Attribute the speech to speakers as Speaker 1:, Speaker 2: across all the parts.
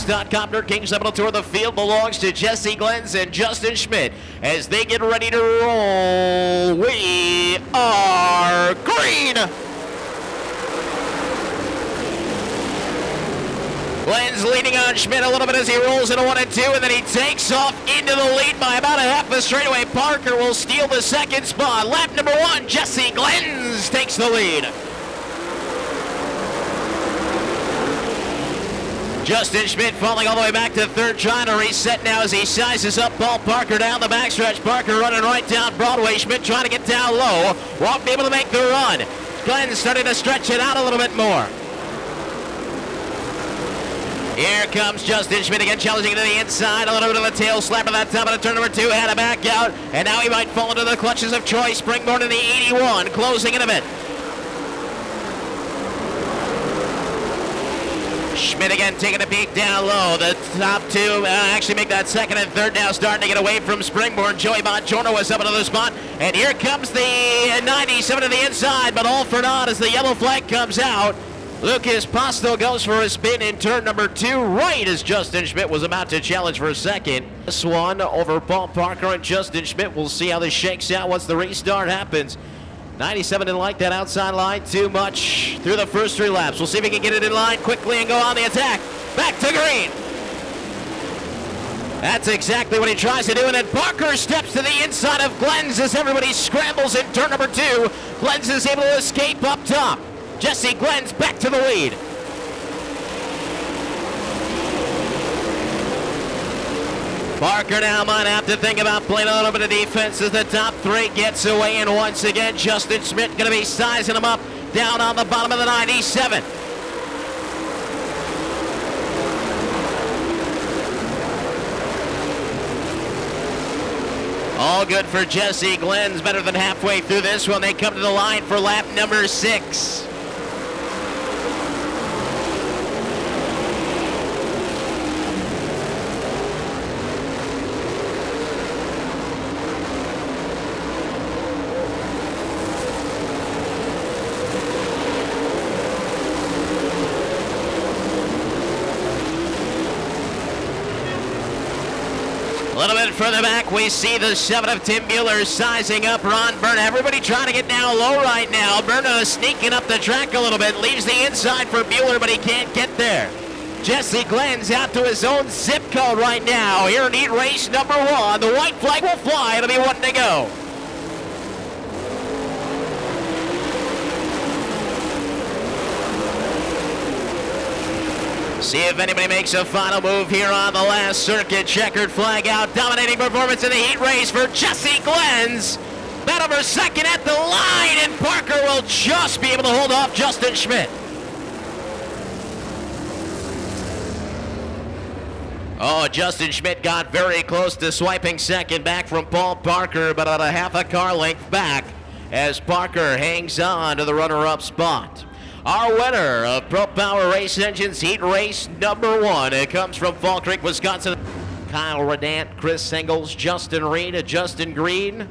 Speaker 1: Miles.com. Dirt Kings up on the tour of the field belongs to Jesse Glenns and Justin Schmidt as they get ready to roll. We are green. Glenns leading on Schmidt a little bit as he rolls into 1 and 2, and then he takes off into the lead by about a half a straightaway. Parker will steal the second spot. Lap number 1, Jesse Glenns takes the lead. Justin Schmidt falling all the way back to third, trying to reset now as he sizes up Paul Parker down the backstretch. Parker running right down Broadway. Schmidt trying to get down low. Won't be able to make the run. Glenns starting to stretch it out a little bit more. Here comes Justin Schmidt again, challenging to the inside. A little bit of a tail slap at that top of the turn number 2. Had a back out, and now he might fall into the clutches of Troy Springborn in the 81, closing in a bit. Schmidt again taking a peek down low. The top 2 actually make that second and third now, starting to get away from Springborn. Joey Bongiorno was up another spot, and here comes the 97 to the inside, but all for naught as the yellow flag comes out. Lucas Pasto goes for a spin in turn number 2, right as Justin Schmidt was about to challenge for a second. This one over Paul Parker and Justin Schmidt. We'll see how this shakes out once the restart happens. 97 didn't like that outside line too much through the first 3 laps. We'll see if he can get it in line quickly and go on the attack. Back to green. That's exactly what he tries to do, and then Parker steps to the inside of Glenns as everybody scrambles in turn number 2. Glenns is able to escape up top. Jesse Glenns back to the lead. Parker now might have to think about playing a little bit of defense as the top 3 gets away, and once again Justin Schmidt going to be sizing him up down on the bottom of the 97. All good for Jesse Glenns, better than halfway through this one. They come to the line for lap number 6. A little bit further back, we see the 7 of Tim Bueller sizing up Ron Berna. Everybody trying to get down low right now. Berna sneaking up the track a little bit. Leaves the inside for Bueller, but he can't get there. Jesse Glenns out to his own zip code right now. Here in heat race number 1. The white flag will fly. It'll be 1 to go. See if anybody makes a final move here on the last circuit. Checkered flag out. Dominating performance in the heat race for Jesse Glenns. Battle for second at the line, and Parker will just be able to hold off Justin Schmidt. Oh, Justin Schmidt got very close to swiping second back from Paul Parker, but about a half a car length back as Parker hangs on to the runner-up spot. Our winner of Pro Power Race Engines heat race number 1. It comes from Fall Creek, Wisconsin. Kyle Redant, Chris Engels, Justin Reed, Justin Green,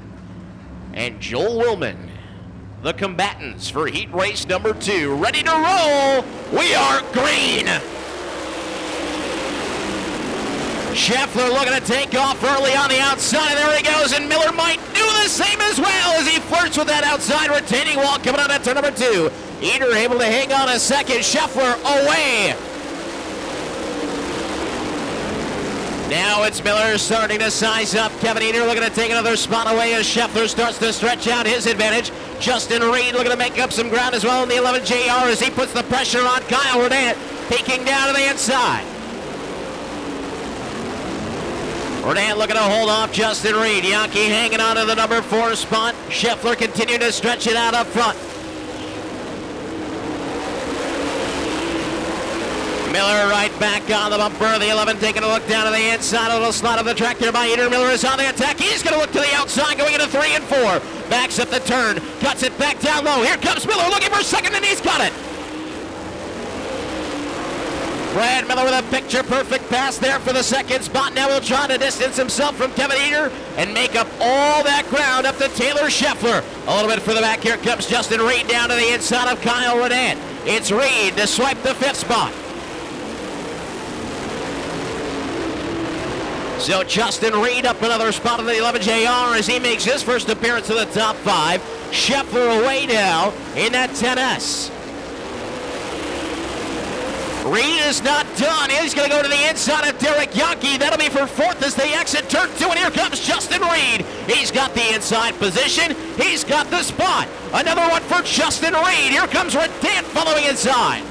Speaker 1: and Joel Willman. The combatants for heat race number 2. Ready to roll. We are green. Scheffler looking to take off early on the outside, and there he goes, and Miller might do the same as well as he flirts with that outside retaining wall coming out at turn number 2. Eder able to hang on a second. Scheffler away. Now it's Miller starting to size up. Kevin Eder looking to take another spot away as Scheffler starts to stretch out his advantage. Justin Reed looking to make up some ground as well in the 11 JR as he puts the pressure on Kyle Redant, peeking down to the inside. Redant looking to hold off Justin Reed. Yankee hanging on to the number 4 spot. Scheffler continuing to stretch it out up front. Miller right back on the bumper. The 11 taking a look down to the inside. A little slot of the track there by Eder. Miller is on the attack. He's going to look to the outside, going into 3 and 4. Backs up the turn. Cuts it back down low. Here comes Miller looking for second, and he's got it. Brad Miller with a picture-perfect pass there for the second spot. Now he'll try to distance himself from Kevin Eder and make up all that ground up to Taylor Scheffler. A little bit further back, here comes Justin Reed down to the inside of Kyle Redant. It's Reed to swipe the 5th spot. So Justin Reed up another spot in the 11JR as he makes his first appearance in the top 5. Scheffler away now in that 10S. Reed is not done. He's going to go to the inside of Derek Youngke. That'll be for 4th as they exit turn 2, and here comes Justin Reed. He's got the inside position. He's got the spot. Another one for Justin Reed. Here comes Redant following inside.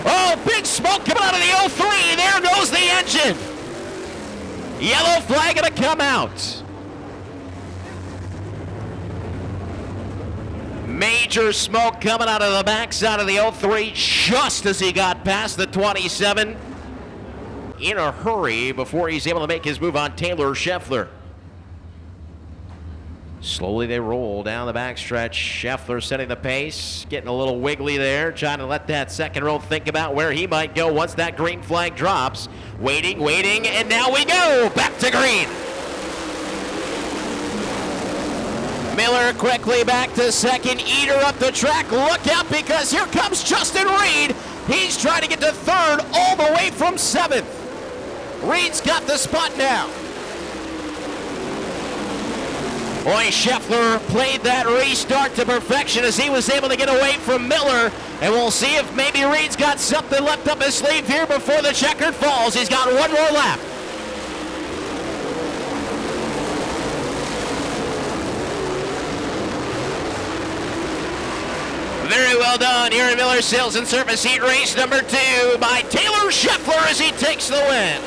Speaker 1: Oh, big smoke coming out of the 03. There goes the engine. Yellow flag going to come out. Major smoke coming out of the backside of the 03 just as he got past the 27. In a hurry before he's able to make his move on Taylor Scheffler. Slowly they roll down the backstretch. Scheffler setting the pace, getting a little wiggly there, trying to let that second row think about where he might go once that green flag drops. Waiting, and now we go back to green. Miller quickly back to second. Eater up the track. Look out because here comes Justin Reed. He's trying to get to 3rd all the way from 7th. Reed's got the spot now. Boy, Scheffler played that restart to perfection as he was able to get away from Miller. And we'll see if maybe Reed's got something left up his sleeve here before the checkered falls. He's got one more lap. Very well done here in Miller Sales and Service Heat Race number 2 by Taylor Scheffler as he takes the win.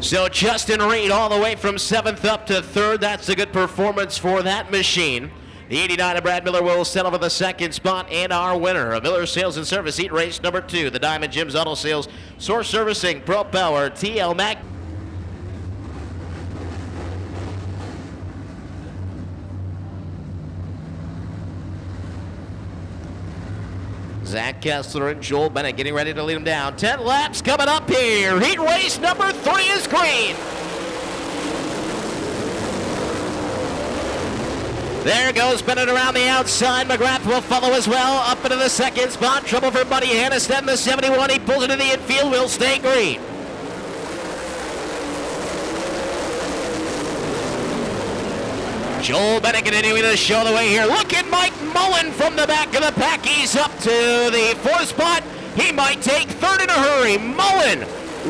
Speaker 1: So Justin Reed all the way from 7th up to 3rd. That's a good performance for that machine. The 89 of Brad Miller will settle for the 2nd spot and our winner of Miller Sales and Service Heat Race number 2. The Diamond Jim's Auto Sales, Source Servicing, Pro Power, TL Mac. Zach Kessler and Joel Bennett getting ready to lead him down. 10 laps coming up here. Heat race number 3 is green. There goes Bennett around the outside. McGrath will follow as well. Up into the 2nd spot. Trouble for Buddy Hannistad in the 71. He pulls into the infield. Will stay green. Joel Bennett continuing to show the way here. Look at Mike Mullen from the back of the pack. He's up to the 4th spot. He might take 3rd in a hurry. Mullen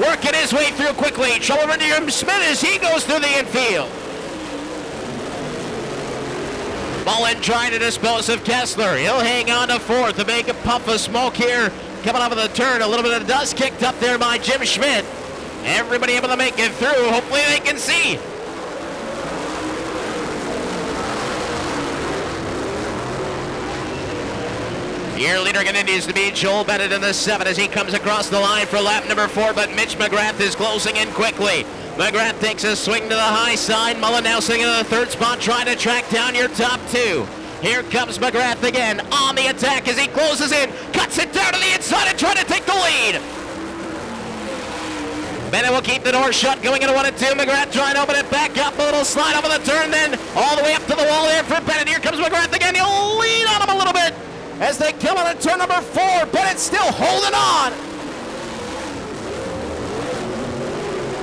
Speaker 1: working his way through quickly. Trouble for Jim Smith as he goes through the infield. Mullen trying to dispose of Kessler. He'll hang on to 4th. A big puff of smoke here coming off of the turn. A little bit of dust kicked up there by Jim Schmidt. Everybody able to make it through. Hopefully they can see. Your leader continues to be Joel Bennett in the 7 as he comes across the line for lap number 4, but Mitch McGrath is closing in quickly. McGrath takes a swing to the high side. Mullen now sitting in the 3rd spot, trying to track down your top 2. Here comes McGrath again on the attack as he closes in, cuts it down to the inside and trying to take the lead. Bennett will keep the door shut, going into 1 and 2. McGrath trying to open it back up, a little slide over the turn, then all the way up to the wall there for Bennett. Here comes McGrath again. He'll lean on him a little bit as they come on turn number 4. Bennett still holding on.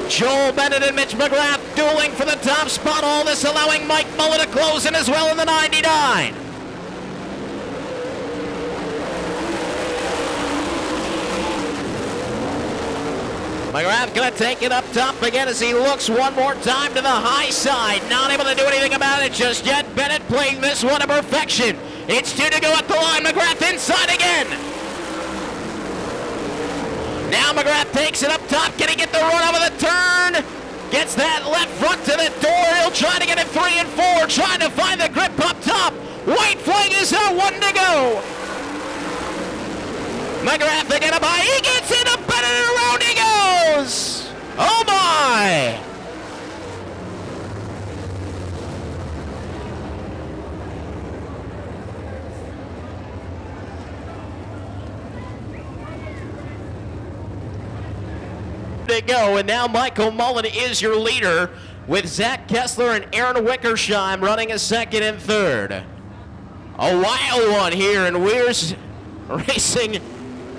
Speaker 1: Joel Bennett and Mitch McGrath dueling for the top spot. All this allowing Mike Mullen to close in as well in the 99. McGrath going to take it up top again as he looks one more time to the high side. Not able to do anything about it just yet. Bennett playing this one to perfection. It's 2 to go at the line. McGrath inside again. Now McGrath takes it up top. Can he get the run over the turn? Gets that left front to the door. He'll try to get it 3 and 4. Trying to find the grip up top. White flag is out. 1 to go. McGrath to get him by. He gets it up. Bennett and around he goes. Oh my. To go, and now Michael Mullen is your leader with Zach Kessler and Aaron Wickersheim running a 2nd and 3rd. A wild one here in Weirs racing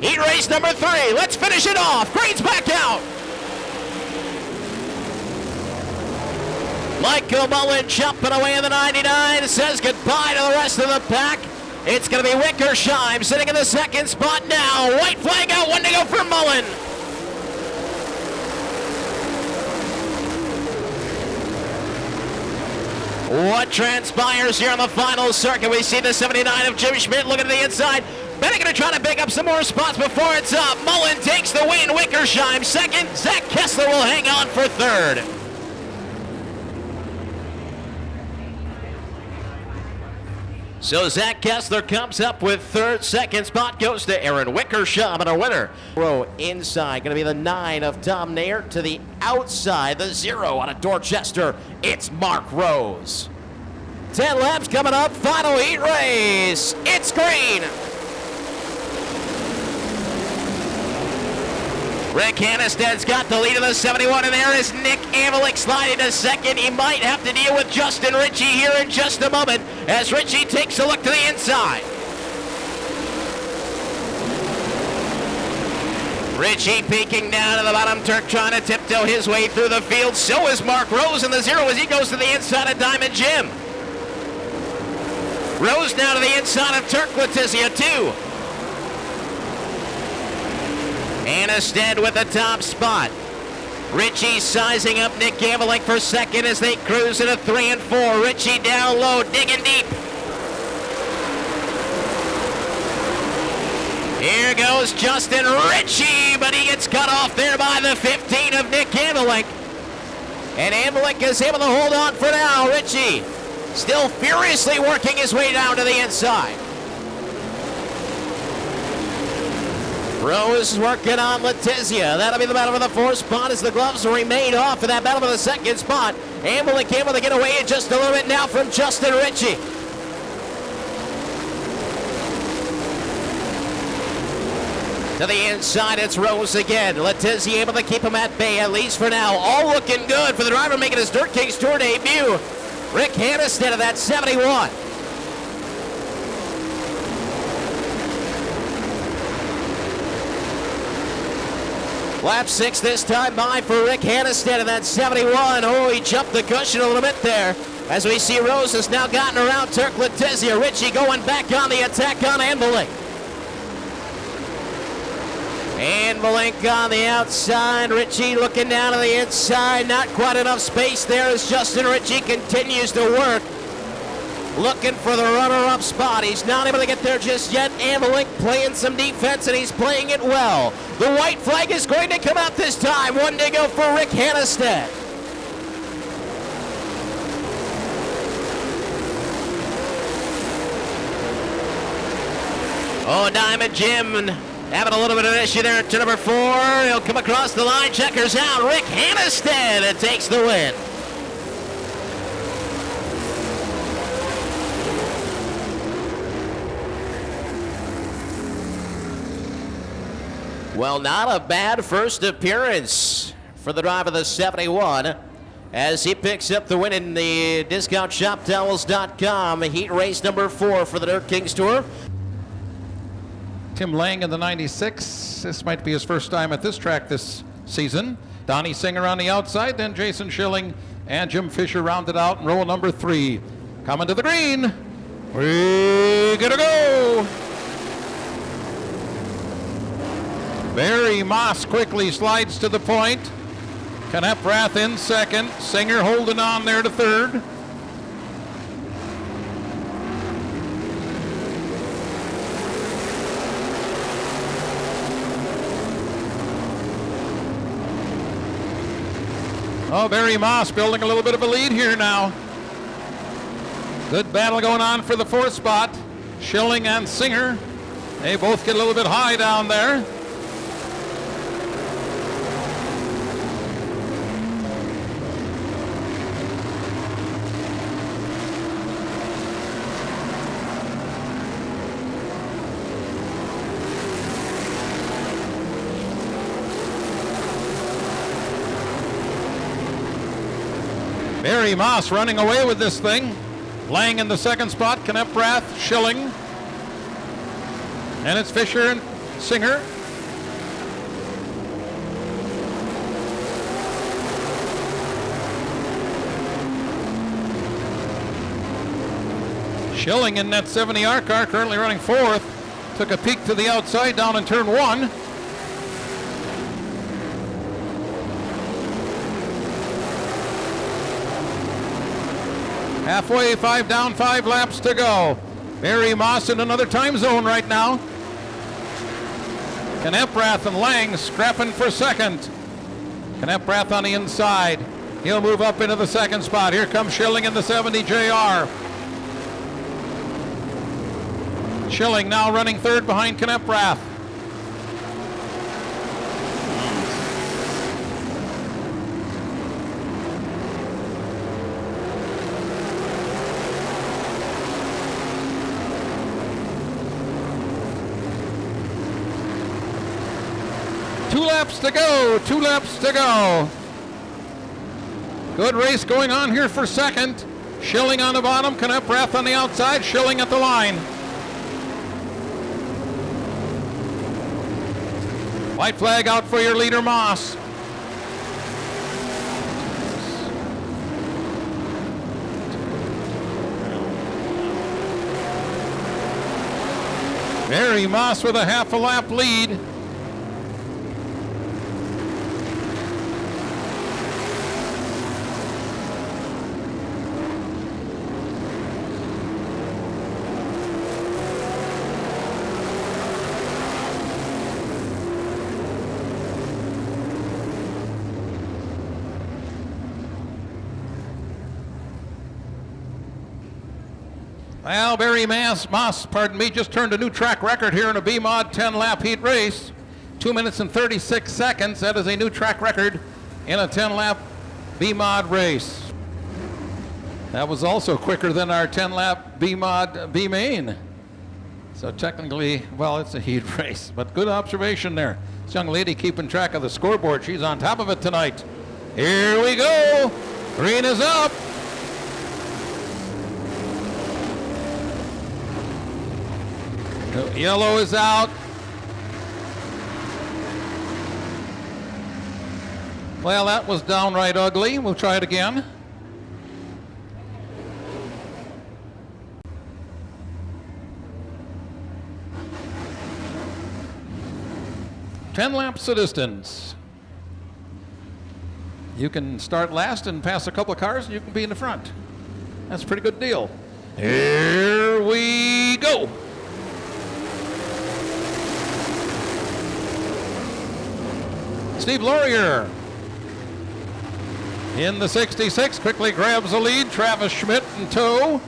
Speaker 1: heat race number 3. Let's finish it off. Green's back out. Michael Mullen jumping away in the 99, says goodbye to the rest of the pack. It's going to be Wickersheim sitting in the second spot now. White flag out, 1 to go for Mullen. What transpires here on the final circuit? We see the 79 of Jim Schmidt looking to the inside. Bennett going to try to pick up some more spots before it's up. Mullen takes the win. Wickersheim second. Zach Kessler will hang on for third. So Zach Kessler comes up with third. Second spot goes to Aaron Wickersheim, and a winner. Row inside, going to be the 9 of Tom Nair. To the outside, the 0 out of Dorchester. It's Mark Rose. 10 laps coming up, final heat race. It's green. Rick Hannisted's got the lead of the 71, and there is Nick Amelick sliding to second. He might have to deal with Justin Ritchie here in just a moment as Ritchie takes a look to the inside. Ritchie peeking down to the bottom, Turk trying to tiptoe his way through the field. So is Mark Rose in the 0 as he goes to the inside of Diamond Jim. Rose now to the inside of Turk Letizia, 2. Annisted with the top spot. Ritchie sizing up Nick Amelick for second as they cruise into 3 and 4. Ritchie down low, digging deep. Here goes Justin Ritchie, but he gets cut off there by the 15 of Nick Amelick. And Amelick is able to hold on for now. Ritchie still furiously working his way down to the inside. Rose working on Letizia. That'll be the battle for the 4th spot as the gloves remain off for that battle for the 2nd spot. Amelick able to get away in just a little bit now from Justin Ritchie. To the inside, it's Rose again. Letizia able to keep him at bay, at least for now. All looking good for the driver making his Dirt Kings Tour debut. Rick Hannistad of that 71. Lap 6 this time by for Rick Hannistad of that 71. Oh, he jumped the cushion a little bit there. As we see Rose has now gotten around Turk Letizia. Ritchie going back on the attack on Amelick. Amelick on the outside. Ritchie looking down to the inside. Not quite enough space there as Justin Ritchie continues to work. Looking for the runner-up spot. He's not able to get there just yet. Amelick playing some defense, and he's playing it well. The white flag is going to come out this time. 1 to go for Rick Hannistad. Oh, Diamond Jim having a little bit of an issue there to number 4. He'll come across the line, checkers out. Rick Hannistad takes the win. Well, not a bad first appearance for the driver of the 71 as he picks up the win in the DiscountShopTowels.com heat race number 4 for the Dirt Kings Tour.
Speaker 2: Tim Lang in the 96. This might be his first time at this track this season. Donnie Singer on the outside, then Jason Schilling and Jim Fisher rounded out in row number 3. Coming to the green. We gotta go. Barry Moss quickly slides to the point. Kneprath in second. Singer holding on there to third. Oh, Barry Moss building a little bit of a lead here now. Good battle going on for the 4th spot. Schilling and Singer. They both get a little bit high down there. Barry Moss running away with this thing. Lang in the 2nd spot, Kneprath, Schilling. And it's Fisher and Singer. Schilling in that 70R car, currently running fourth. Took a peek to the outside down in turn one. Halfway, 5 down, 5 laps to go. Barry Moss in another time zone right now. Kneprath and Lang scrapping for second. Kneprath on the inside. He'll move up into the second spot. Here comes Schilling in the 70 JR. Schilling now running third behind Kneprath. Two laps to go, 2 laps to go. Good race going on here for second. Schilling on the bottom, Kneprath on the outside, Schilling at the line. White flag out for your leader, Moss. Barry Moss with a half a lap lead. Well, Barry Moss, just turned a new track record here in a B-Mod 10-lap heat race. 2 minutes and 36 seconds. That is a new track record in a 10-lap B-Mod race. That was also quicker than our 10-lap B-Mod B-Main. So technically, well, it's a heat race, but good observation there. This young lady keeping track of the scoreboard. She's on top of it tonight. Here we go. Green is up. Yellow is out. Well, that was downright ugly. We'll try it again. Ten laps of distance. You can start last and pass a couple of cars, and you can be in the front. That's a pretty good deal. Here we go. Steve Laurier in the 66 quickly grabs the lead. Travis Schmidt in tow,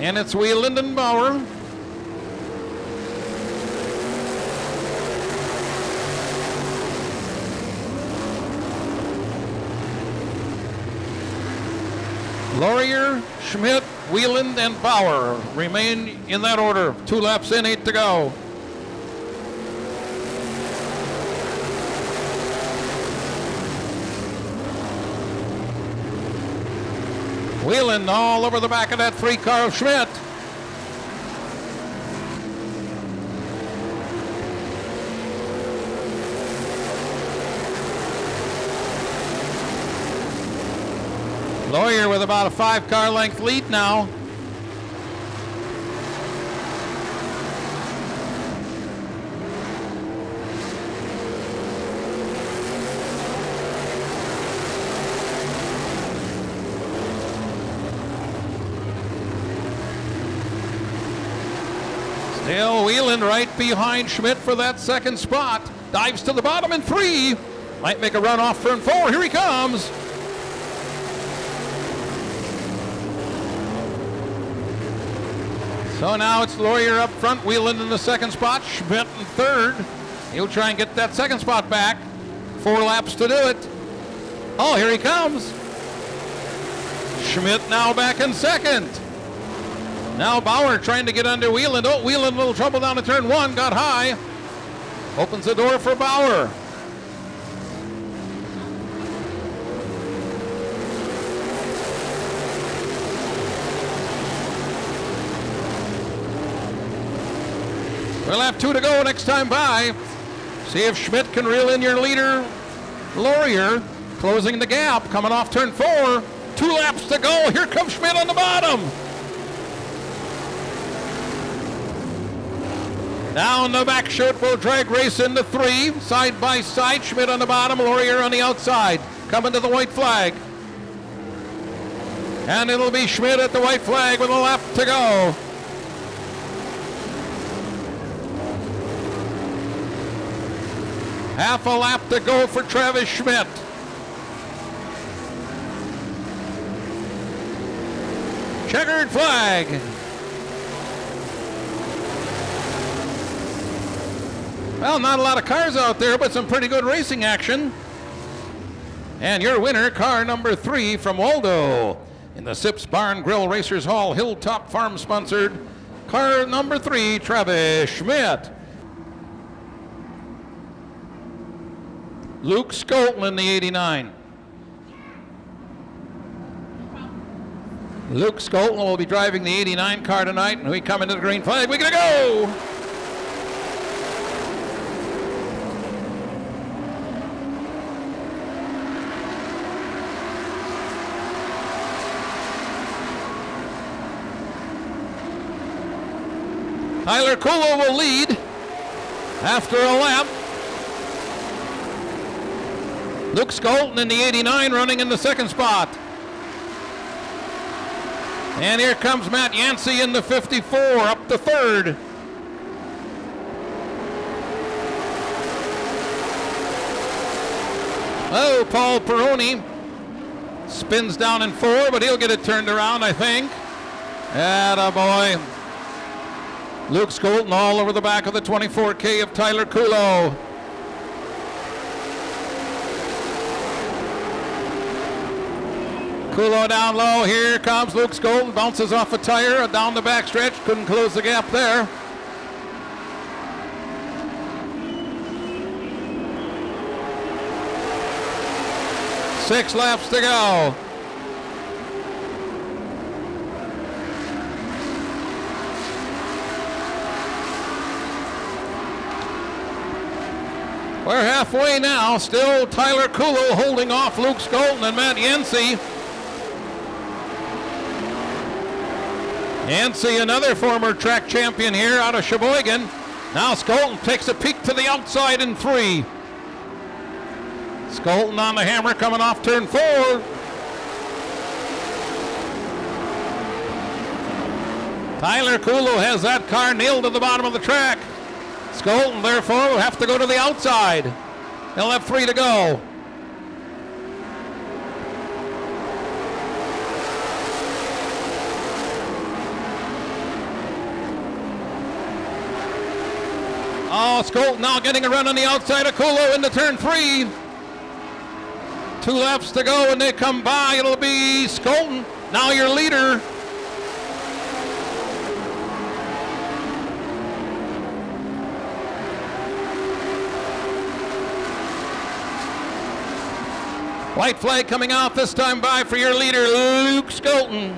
Speaker 2: and it's Wieland and Bauer. Laurier, Schmidt, Wieland, and Bauer remain in that order. 2 laps in, 8 to go. Wheeling all over the back of that 3 car of Schmidt. Laurier with about a 5 car length lead now. Still Wheeland right behind Schmidt for that second spot. Dives to the bottom in 3. Might make a run off turn 4. Here he comes. So now it's Laurier up front, Wheeland in the second spot, Schmidt in third. He'll try and get that second spot back. 4 laps to do it. Oh, here he comes. Schmidt now back in second. Now Bauer trying to get under Wheeland. Oh, Wheeland a little trouble down to turn 1, got high. Opens the door for Bauer. We'll have 2 to go next time by. See if Schmidt can reel in your leader, Laurier, closing the gap, coming off turn 4. 2 laps to go. Here comes Schmidt on the bottom. Down the back chute will drag race into 3. Side by side, Schmidt on the bottom, Laurier on the outside. Coming to the white flag. And it'll be Schmidt at the white flag with a lap to go. Half a lap to go for Travis Schmidt. Checkered flag. Well, not a lot of cars out there, but some pretty good racing action. And your winner, car number 3 from Waldo, in the Sips Barn Grill Racers Hall Hilltop Farm sponsored, car number 3, Travis Schmidt. Luke Skolten in the 89. Luke Skolten will be driving the 89 car tonight, and we come into the green flag. We're going to go! Tyler Kulo will lead after a lap. Luke Skolten in the 89 running in the second spot. And here comes Matt Yancey in the 54 up to third. Oh, Paul Peroni spins down in 4, but he'll get it turned around, I think. Attaboy. Luke Skolten all over the back of the 24K of Tyler Kulo. Kulo down low. Here comes Luke Skolten. Bounces off a tire down the backstretch. Couldn't close the gap there. Six laps to go. We're halfway now. Still Tyler Kulo holding off Luke Skolten and Matt Yancey. Yancey, another former track champion here out of Sheboygan. Now Skolten takes a peek to the outside in 3. Skolten on the hammer coming off turn 4. Tyler Kulo has that car nailed to the bottom of the track. Skolten, therefore, will have to go to the outside. He'll have 3 to go. Oh, Skolten now getting a run on the outside of Kulo into turn 3. 2 laps to go and they come by. It'll be Skolten, now your leader. White flag coming out this time by for your leader, Luke Skolten.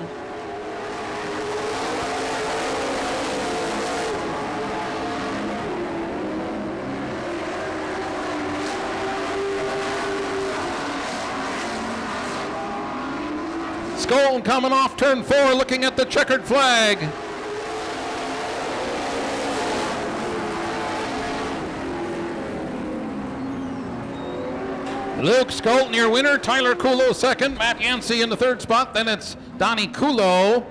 Speaker 2: Skolten coming off turn 4, looking at the checkered flag. Luke Skolten, your winner. Tyler Kulo second. Matt Yancey in the third spot. Then it's Donnie Kulo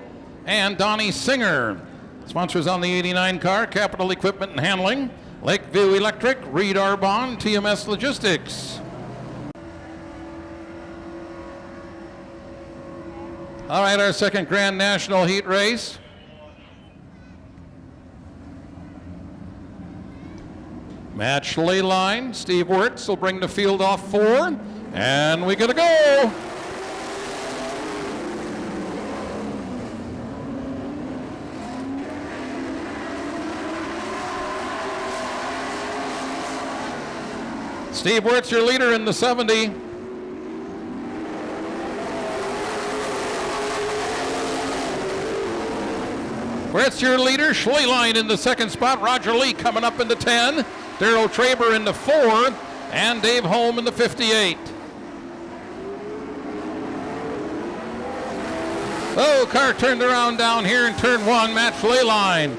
Speaker 2: and Donnie Singer. Sponsors on the 89 car, Capital Equipment and Handling, Lakeview Electric, Reed Arbonne, TMS Logistics. All right, our second Grand National Heat race. Match lay line. Steve Wirtz will bring the field off 4. And we gotta go. Steve Wirtz, your leader in the 70. Where's your leader? Schleeline in the second spot. Roger Lee coming up into 10. Daryl Traber into 4. And Dave Holm in the 58. Oh, car turned around down here in turn 1. Matt Schleeline.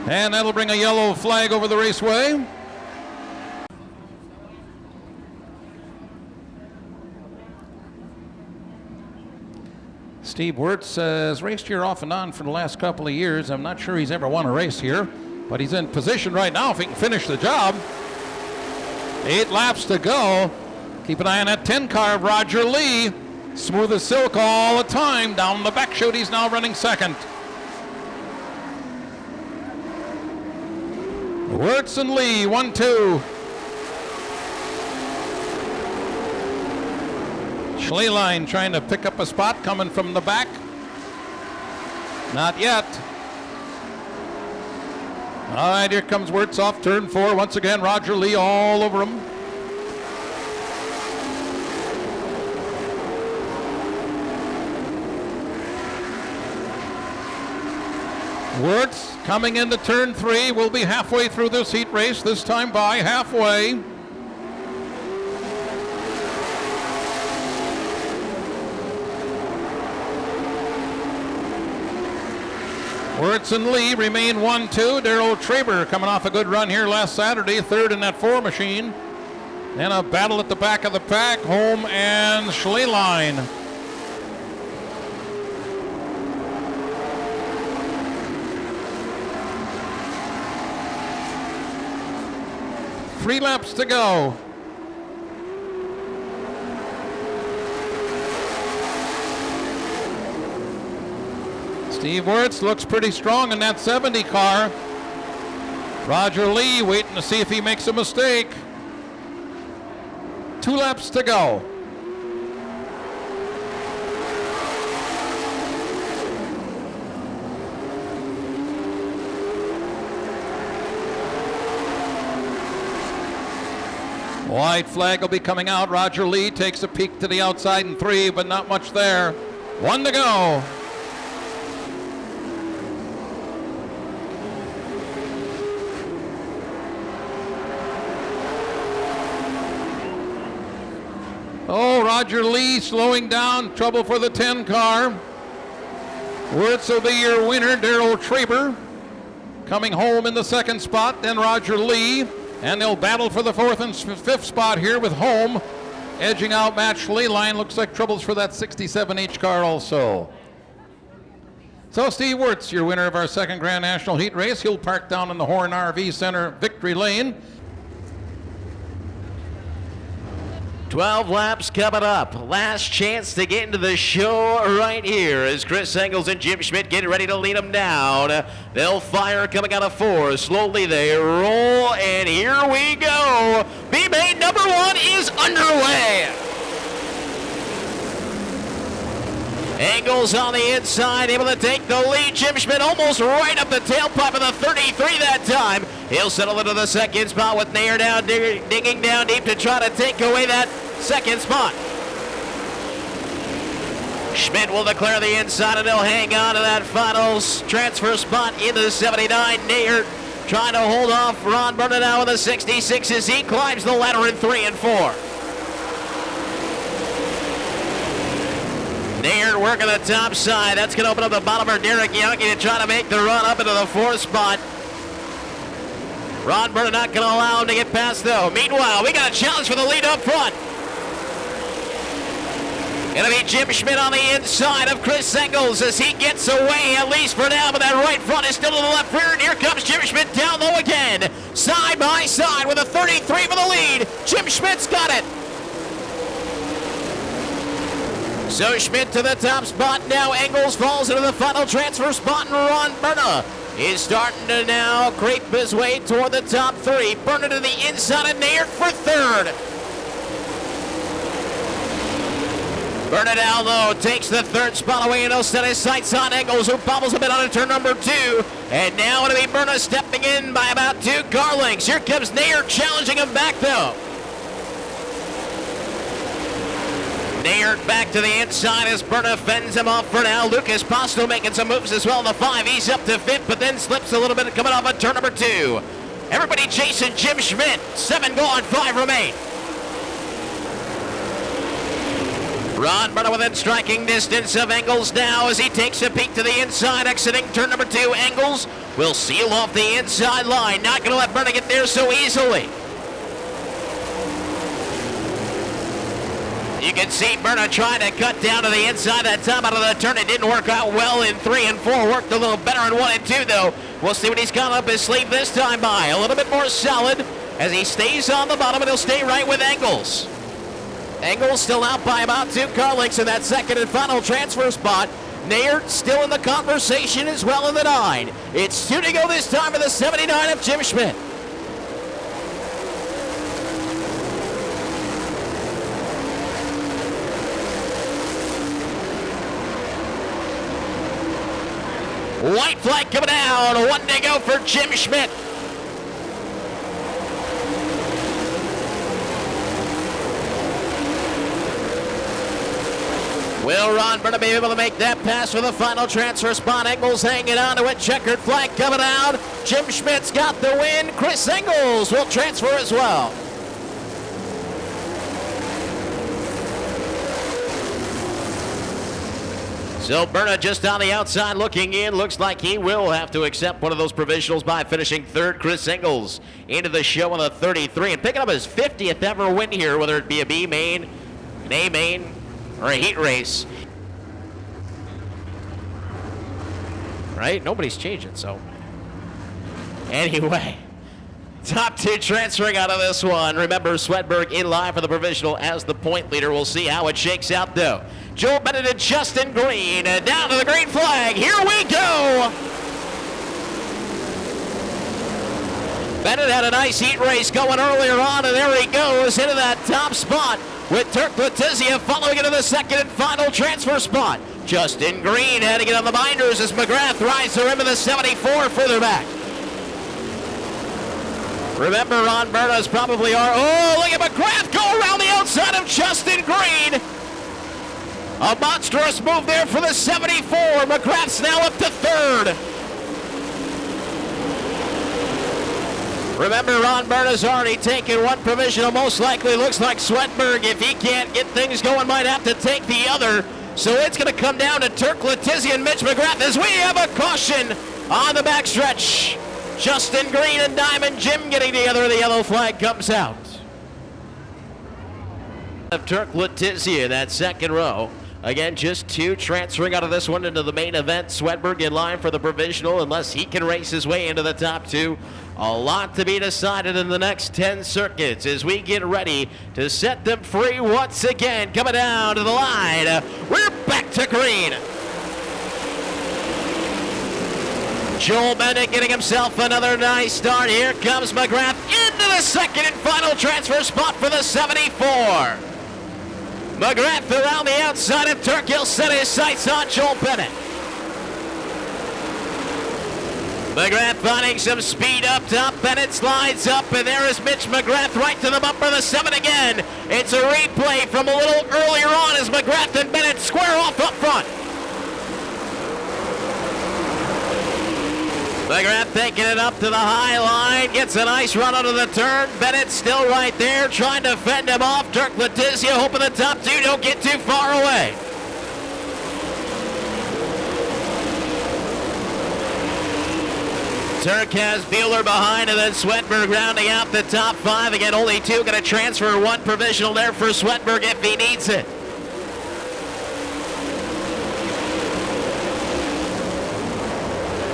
Speaker 2: And that'll bring a yellow flag over the raceway. Steve Wirtz has raced here off and on for the last couple of years. I'm not sure he's ever won a race here, but he's in position right now if he can finish the job. 8 laps to go. Keep an eye on that 10 car of Roger Lee. Smooth as silk all the time. Down the back chute, he's now running second. Wirtz and Lee, 1-2. Schleeline trying to pick up a spot coming from the back. Not yet. All right, here comes Wirtz off turn 4. Once again, Roger Lee all over him. Wirtz coming into turn 3. Will be halfway through this heat race, this time by halfway. Wirtz and Lee remain 1-2. Daryl Traber coming off a good run here last Saturday, third in that 4 machine. Then a battle at the back of the pack, Holm and Schleeline. Three laps to go. Steve Wirtz looks pretty strong in that 70 car. Roger Lee waiting to see if he makes a mistake. 2 laps to go. White flag will be coming out. Roger Lee takes a peek to the outside in 3, but not much there. 1 to go. Oh, Roger Lee slowing down. Trouble for the 10 car. Wirtz will be your winner. Daryl Traber coming home in the 2nd spot. Then Roger Lee. And they'll battle for the 4th and 5th spot here with Holm edging out Matt Schleeline. Looks like troubles for that 67H car also. So Steve Wirtz, your winner of our 2nd Grand National Heat Race. He'll park down in the Horn RV Center Victory Lane.
Speaker 1: 12 laps coming up. Last chance to get into the show right here as Chris Engels and Jim Schmidt getting ready to lead them down. They'll fire coming out of 4. Slowly they roll, and here we go. B-Main number 1 is underway. Engels on the inside, able to take the lead. Jim Schmidt almost right up the tailpipe of the 33 that time. He'll settle into the 2nd spot with Nair down, digging down deep to try to take away that 2nd spot. Schmidt will declare the inside, and he'll hang on to that final transfer spot in the 79. Nair trying to hold off Ron Bernardau with the 66 as he climbs the ladder in 3 and 4. Nair working the top side. That's going to open up the bottom for Derek Youngkin to try to make the run up into the 4th spot. Ron Burnett not going to allow him to get past, though. Meanwhile, we got a challenge for the lead up front. Going to be Jim Schmidt on the inside of Chris Engels as he gets away, at least for now, but that right front is still to the left rear, and here comes Jim Schmidt down low again. Side by side with a 33 for the lead. Jim Schmidt's got it. So Schmidt to the top spot. Now Engels falls into the final transfer spot, and Ron Burnett is starting to now creep his way toward the top 3. Burnett to the inside of Nair for 3rd. Bernardau, though, takes the 3rd spot away, and he'll set his sights on Engels, who bobbles a bit on turn number 2. And now it'll be Bernardau stepping in by about 2 car lengths. Here comes Nair challenging him back, though. Nayert back to the inside as Berna fends him off for now. Lucas Posto making some moves as well in the 5. He's up to 5th, but then slips a little bit coming off of turn number 2. Everybody chasing Jim Schmidt. 7 gone, 5 remain. Ron Berna within striking distance of Engels now as he takes a peek to the inside, exiting turn number 2. Engels will seal off the inside line. Not going to let Berna get there so easily. You can see Berna trying to cut down to the inside that time out of the turn. It didn't work out well in 3 and 4. Worked a little better in 1 and 2, though. We'll see what he's got up his sleeve this time by. A little bit more solid as he stays on the bottom, and he'll stay right with Engels. Engels still out by about 2 car lengths in that second and final transfer spot. Nayert still in the conversation as well in the 9. It's 2 to go this time for the 79 of Jim Schmidt. White flag coming down. 1 to go for Jim Schmidt. Will Ron Berna be able to make that pass for the final transfer spot? Engels hanging on to it. Checkered flag coming out. Jim Schmidt's got the win. Chris Engels will transfer as well. So Berna just on the outside looking in. Looks like he will have to accept one of those provisionals by finishing 3rd. Chris Engels into the show on the 33 and picking up his 50th ever win here, whether it be a B main, an A main, or a heat race. Right? Nobody's changing, so. Anyway, top 2 transferring out of this one. Remember, Swedberg in line for the provisional as the point leader. We'll see how it shakes out, though. Joel Bennett and Justin Green down to the green flag. Here we go. Bennett had a nice heat race going earlier on, and there he goes into that top spot with Turk Letizia following into the second and final transfer spot. Justin Green had to get on the binders as McGrath rides the rim of the 74 further back. Remember, Ron Berna's probably our... Oh, look at McGrath go around the outside of Justin Green. A monstrous move there for the 74. McGrath's now up to 3rd. Remember, Ron Berna's already taken 1 provisional. Most likely looks like Swedberg, if he can't get things going, might have to take the other. So it's going to come down to Turk Letizia and Mitch McGrath as we have a caution on the backstretch. Justin Green and Diamond Jim getting together. The yellow flag comes out. Of Turk Letizia, that second row. Again, just 2 transferring out of this one into the main event. Swedberg in line for the provisional unless he can race his way into the top 2. A lot to be decided in the next 10 circuits as we get ready to set them free once again. Coming down to the line, we're back to green. Joel Bennett getting himself another nice start. Here comes McGrath into the second and final transfer spot for the 74. McGrath around the outside of Turk. He'll set his sights on Joel Bennett. McGrath finding some speed up top. Bennett slides up, and there is Mitch McGrath right to the bumper. The 7 again. It's a replay from a little earlier on as McGrath and Bennett square off up front. McGrath taking it up to the high line, gets a nice run under the turn. Bennett still right there, trying to fend him off. Turk Letizia hoping the top 2 don't get too far away. Turk has Bueller behind, and then Swedberg rounding out the top 5. Again, only 2 going to transfer. 1 provisional there for Swedberg if he needs it.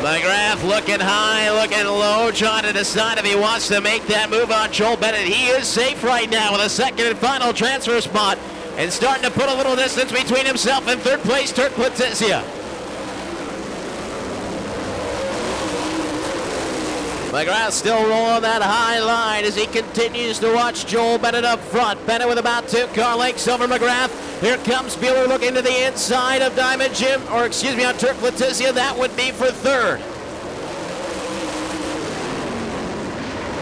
Speaker 1: McGrath looking high, looking low, trying to decide if he wants to make that move on Joel Bennett. He is safe right now with a second and final transfer spot and starting to put a little distance between himself and 3rd place Turk Letizia. McGrath still rolling that high line as he continues to watch Joel Bennett up front. Bennett with about 2 car lengths over McGrath. Here comes Bueller looking to the inside of Diamond Jim, or excuse me, on Turk Letizia. That would be for 3rd.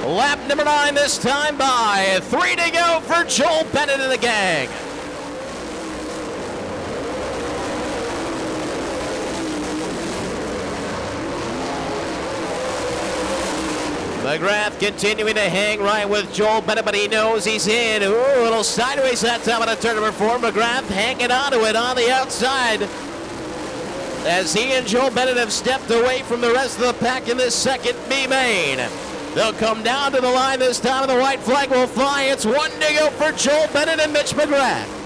Speaker 1: Lap number 9 this time by. 3 to go for Joel Bennett and the gang. McGrath continuing to hang right with Joel Bennett, but he knows he's in. Ooh, a little sideways that time on a turn number 4. McGrath hanging onto it on the outside as he and Joel Bennett have stepped away from the rest of the pack in this second B main. They'll come down to the line this time, and the white flag will fly. It's 1 to go for Joel Bennett and Mitch McGrath.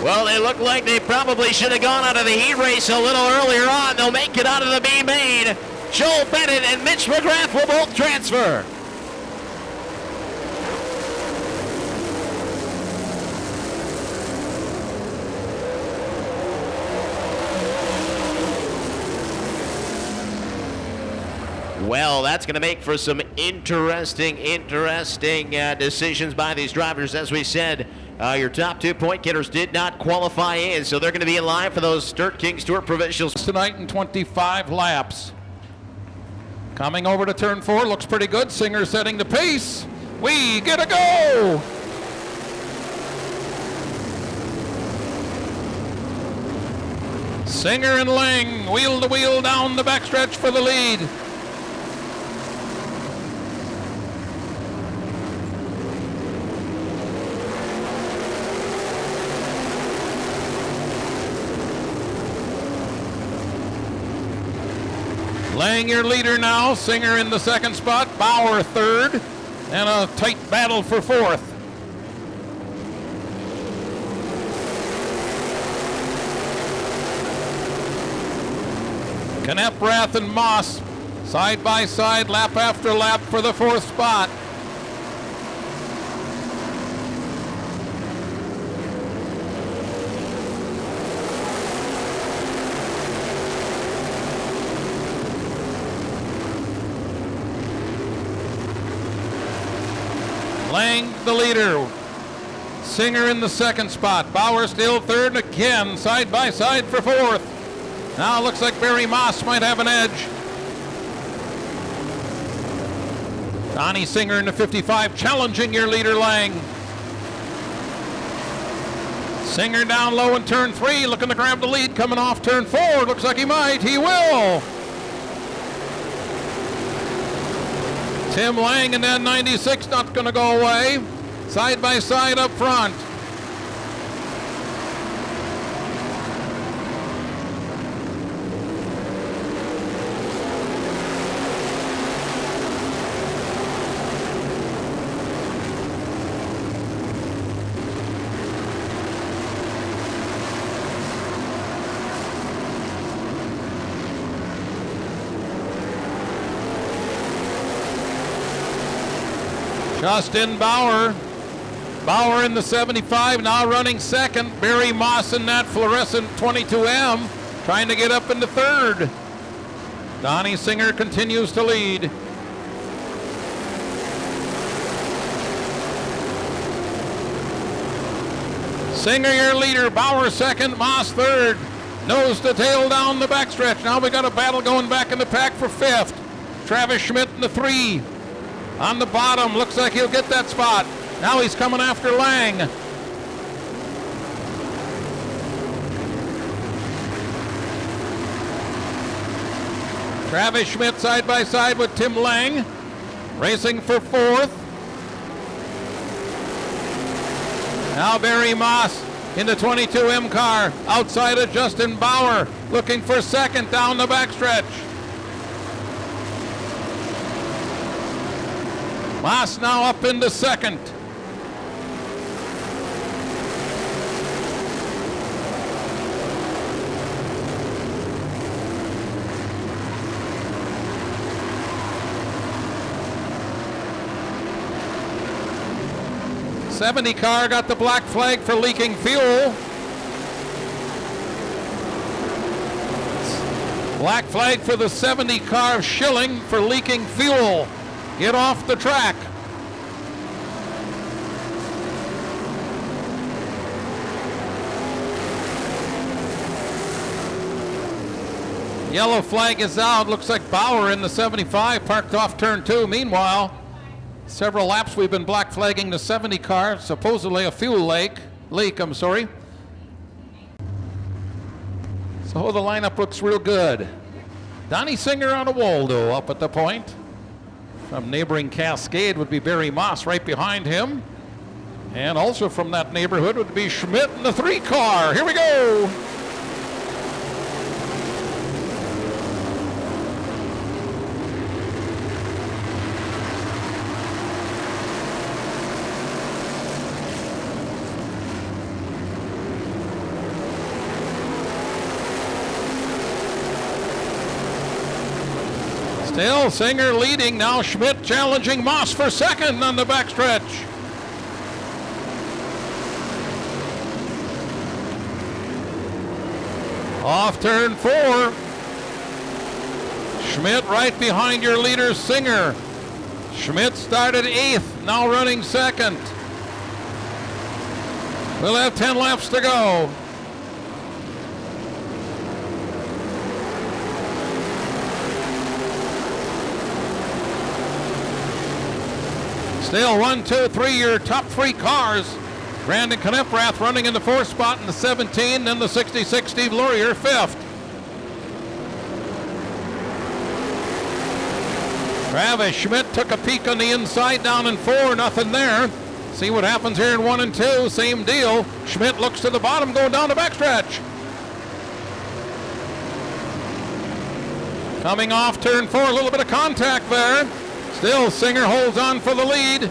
Speaker 1: Well, they look like they probably should have gone out of the heat race a little earlier on. They'll make it out of the B main. Joel Bennett and Mitch McGrath will both transfer. Well, that's going to make for some interesting decisions by these drivers. As we said, your top 2 point getters did not qualify in, so they're going to be in line for those Dirt Kings Tour Provincials
Speaker 2: tonight in 25 laps. Coming over to turn 4, looks pretty good. Singer setting the pace. We get a go! Singer and Lang, wheel to wheel down the backstretch for the lead. Lang your leader now, Singer in the second spot, Bauer third, and a tight battle for fourth. Knepp, Rath, and Moss side by side, lap after lap for the fourth spot. Lang the leader, Singer in the second spot, Bauer still third, and again side by side for fourth. Now looks like Barry Moss might have an edge. Donnie Singer in the 55 challenging your leader Lang. Singer down low in turn 3, looking to grab the lead, coming off turn 4. Looks like he might, he will. Tim Lang and that 96 not going to go away. Side by side up front. Justin Bauer. Bauer in the 75, now running second. Barry Moss in that fluorescent 22M, trying to get up into third. Donnie Singer continues to lead. Singer your leader, Bauer second, Moss third. Nose to tail down the backstretch. Now we got a battle going back in the pack for fifth. Travis Schmidt in the 3. On the bottom, looks like he'll get that spot. Now he's coming after Lang. Travis Schmidt side by side with Tim Lang, racing for fourth. Now Barry Moss in the 22M car, outside of Justin Bauer, looking for second down the backstretch. Moss now up into second. '70 car got the black flag for leaking fuel. Black flag for the 70 car of Schilling for leaking fuel. Get off the track. Yellow flag is out. Looks like Bauer in the 75 parked off turn 2. Meanwhile, several laps we've been black flagging the 70 car, supposedly a fuel leak. So the lineup looks real good. Donnie Singer out of Waldo up at the point. From neighboring Cascade would be Barry Moss right behind him. And also from that neighborhood would be Schmidt in the 3 car. Here we go. Still Singer leading, now Schmidt challenging Moss for second on the backstretch. Off turn 4. Schmidt right behind your leader Singer. Schmidt started 8th, now running second. We'll have 10 laps to go. Still 1, 2, 3, your top 3 cars. Brandon Kneprath running in the 4th spot in the 17, then the 66, Steve Laurier, 5th. Travis Schmidt took a peek on the inside down in 4, nothing there. See what happens here in 1 and 2, same deal. Schmidt looks to the bottom, going down the backstretch. Coming off turn 4, a little bit of contact there. Still, Singer holds on for the lead.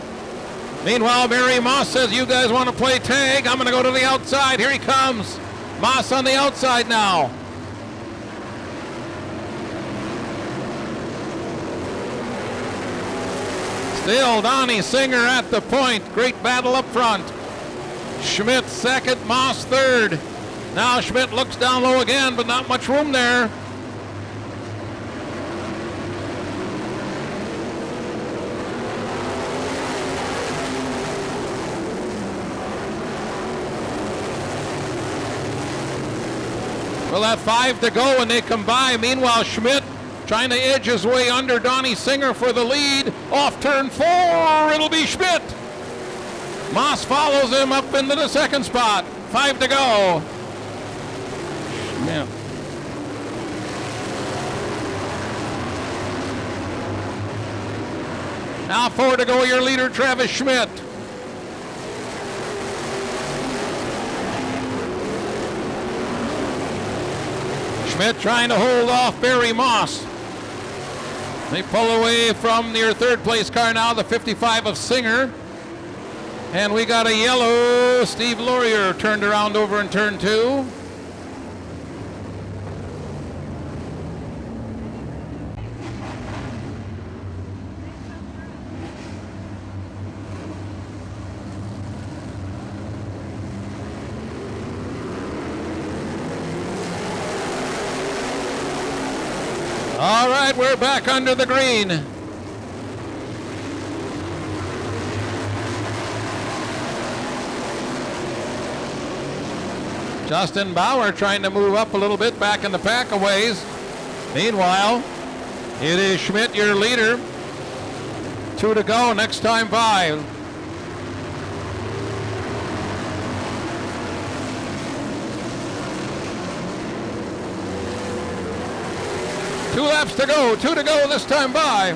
Speaker 2: Meanwhile, Barry Moss says, you guys want to play tag? I'm going to go to the outside. Here he comes. Moss on the outside now. Still, Donnie Singer at the point. Great battle up front. Schmidt second, Moss third. Now Schmidt looks down low again, but not much room there. We'll have 5 to go when they come by. Meanwhile, Schmidt trying to edge his way under Donnie Singer for the lead. Off turn 4, it'll be Schmidt. Moss follows him up into the 2nd spot. 5 to go. Schmidt. Now 4 to go, your leader, Travis Schmidt. Schmidt trying to hold off Barry Moss. They pull away from their 3rd place car now, the 55 of Singer. And we got a yellow Steve Laurier turned around over in turn 2. All right, we're back under the green. Justin Bauer trying to move up a little bit back in the pack a ways. Meanwhile, it is Schmidt, your leader. 2 to go, next time by. Two laps to go, 2 to go this time by.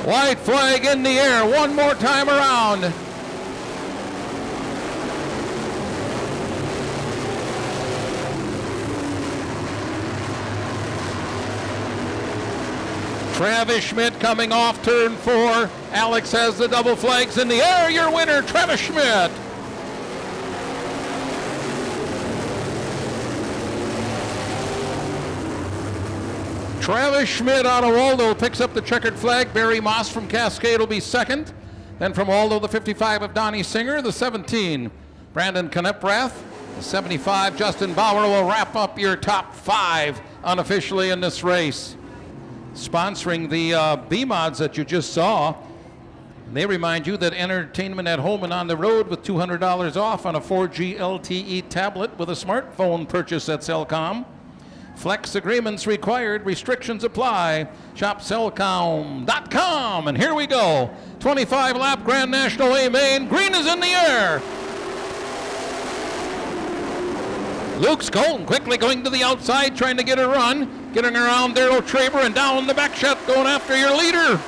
Speaker 2: White flag in the air, one more time around. Travis Schmidt coming off turn 4. Alex has the double flags in the air. Your winner, Travis Schmidt. Travis Schmidt out of Waldo picks up the checkered flag. Barry Moss from Cascade will be second. Then from Waldo, the 55 of Donnie Singer, the 17, Brandon Kneprath, the 75, Justin Bauer will wrap up your top 5 unofficially in this race. Sponsoring the B-Mods that you just saw. They remind you that entertainment at home and on the road with $200 off on a 4G LTE tablet with a smartphone purchase at Cellcom. Flex agreements required. Restrictions apply. ShopCellcom.com. And here we go. 25 lap Grand National A main. Green is in the air. Luke Skolten quickly going to the outside, trying to get a run. Getting around Darrell Traber and down the back shot, going after your leader.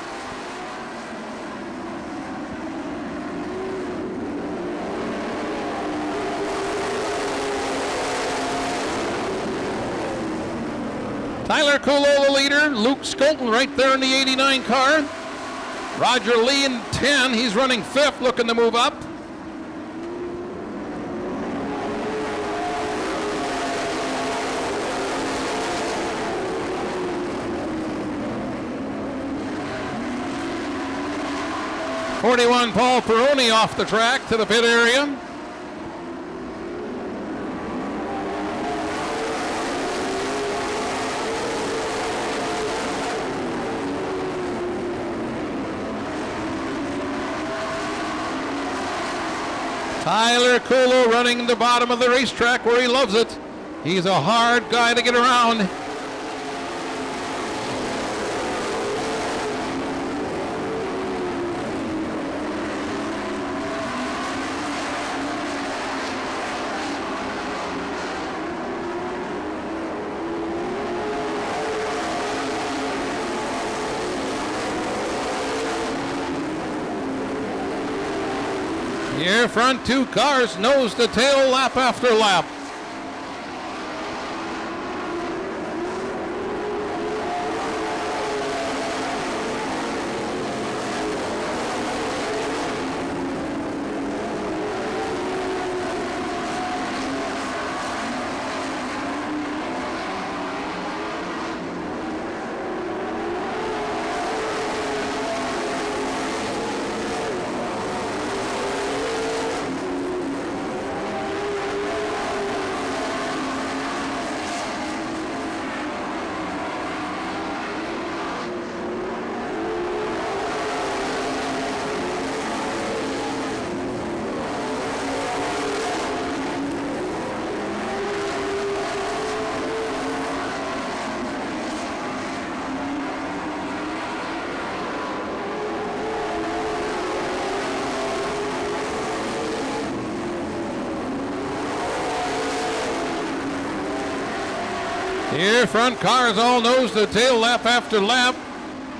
Speaker 2: Tyler Kulo, the leader. Luke Skolten right there in the 89 car. Roger Lee in 10. He's running 5th, looking to move up. '41 Paul Peroni off the track to the pit area. Tyler Kulo running the bottom of the racetrack where he loves it. He's a hard guy to get around. Here, front 2 cars, nose to tail, lap after lap. Here, front cars all nose to tail, lap after lap.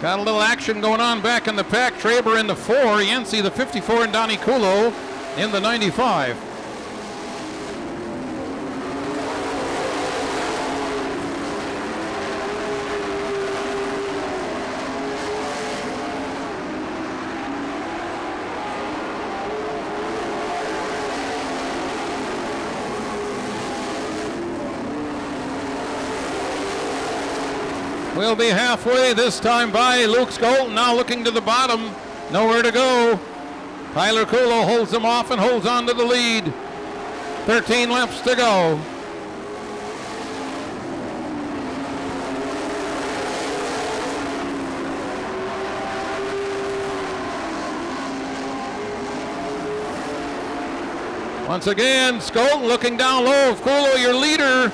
Speaker 2: Got a little action going on back in the pack. Traber in the 4, Yancey the 54, and Donnie Kulo in the 95. We'll be halfway this time by Luke Skolten, now looking to the bottom. Nowhere to go. Tyler Kulo holds him off and holds on to the lead. 13 laps to go. Once again, Skolten looking down low. Kulo, your leader.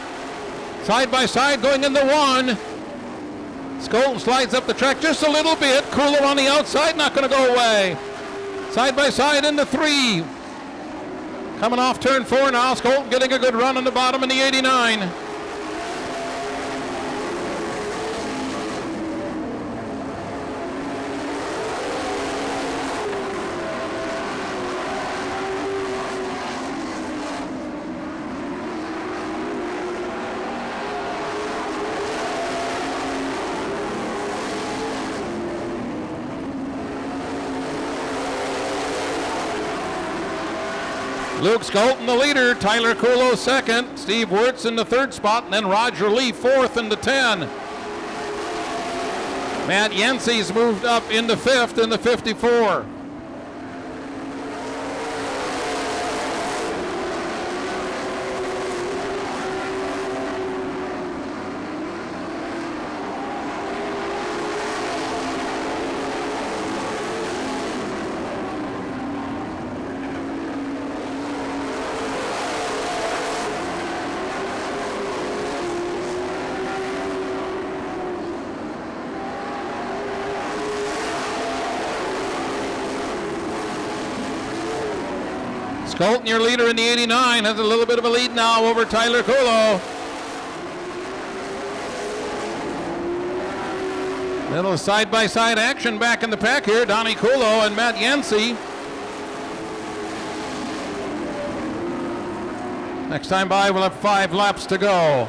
Speaker 2: Side by side going into 1. Skolten slides up the track just a little bit. Kulo on the outside, not going to go away. Side by side into 3. Coming off turn 4 now. Skolten getting a good run on the bottom in the 89. Luke Skolten the leader, Tyler Kulo second, Steve Wirtz in the 3rd spot, and then Roger Lee 4th in the 10. Matt Yancey's moved up into 5th in the 54. Skolten, your leader in the 89, has a little bit of a lead now over Tyler Kulo. Little side-by-side action back in the pack here. Donnie Kulo and Matt Yancey. Next time by, we'll have 5 laps to go.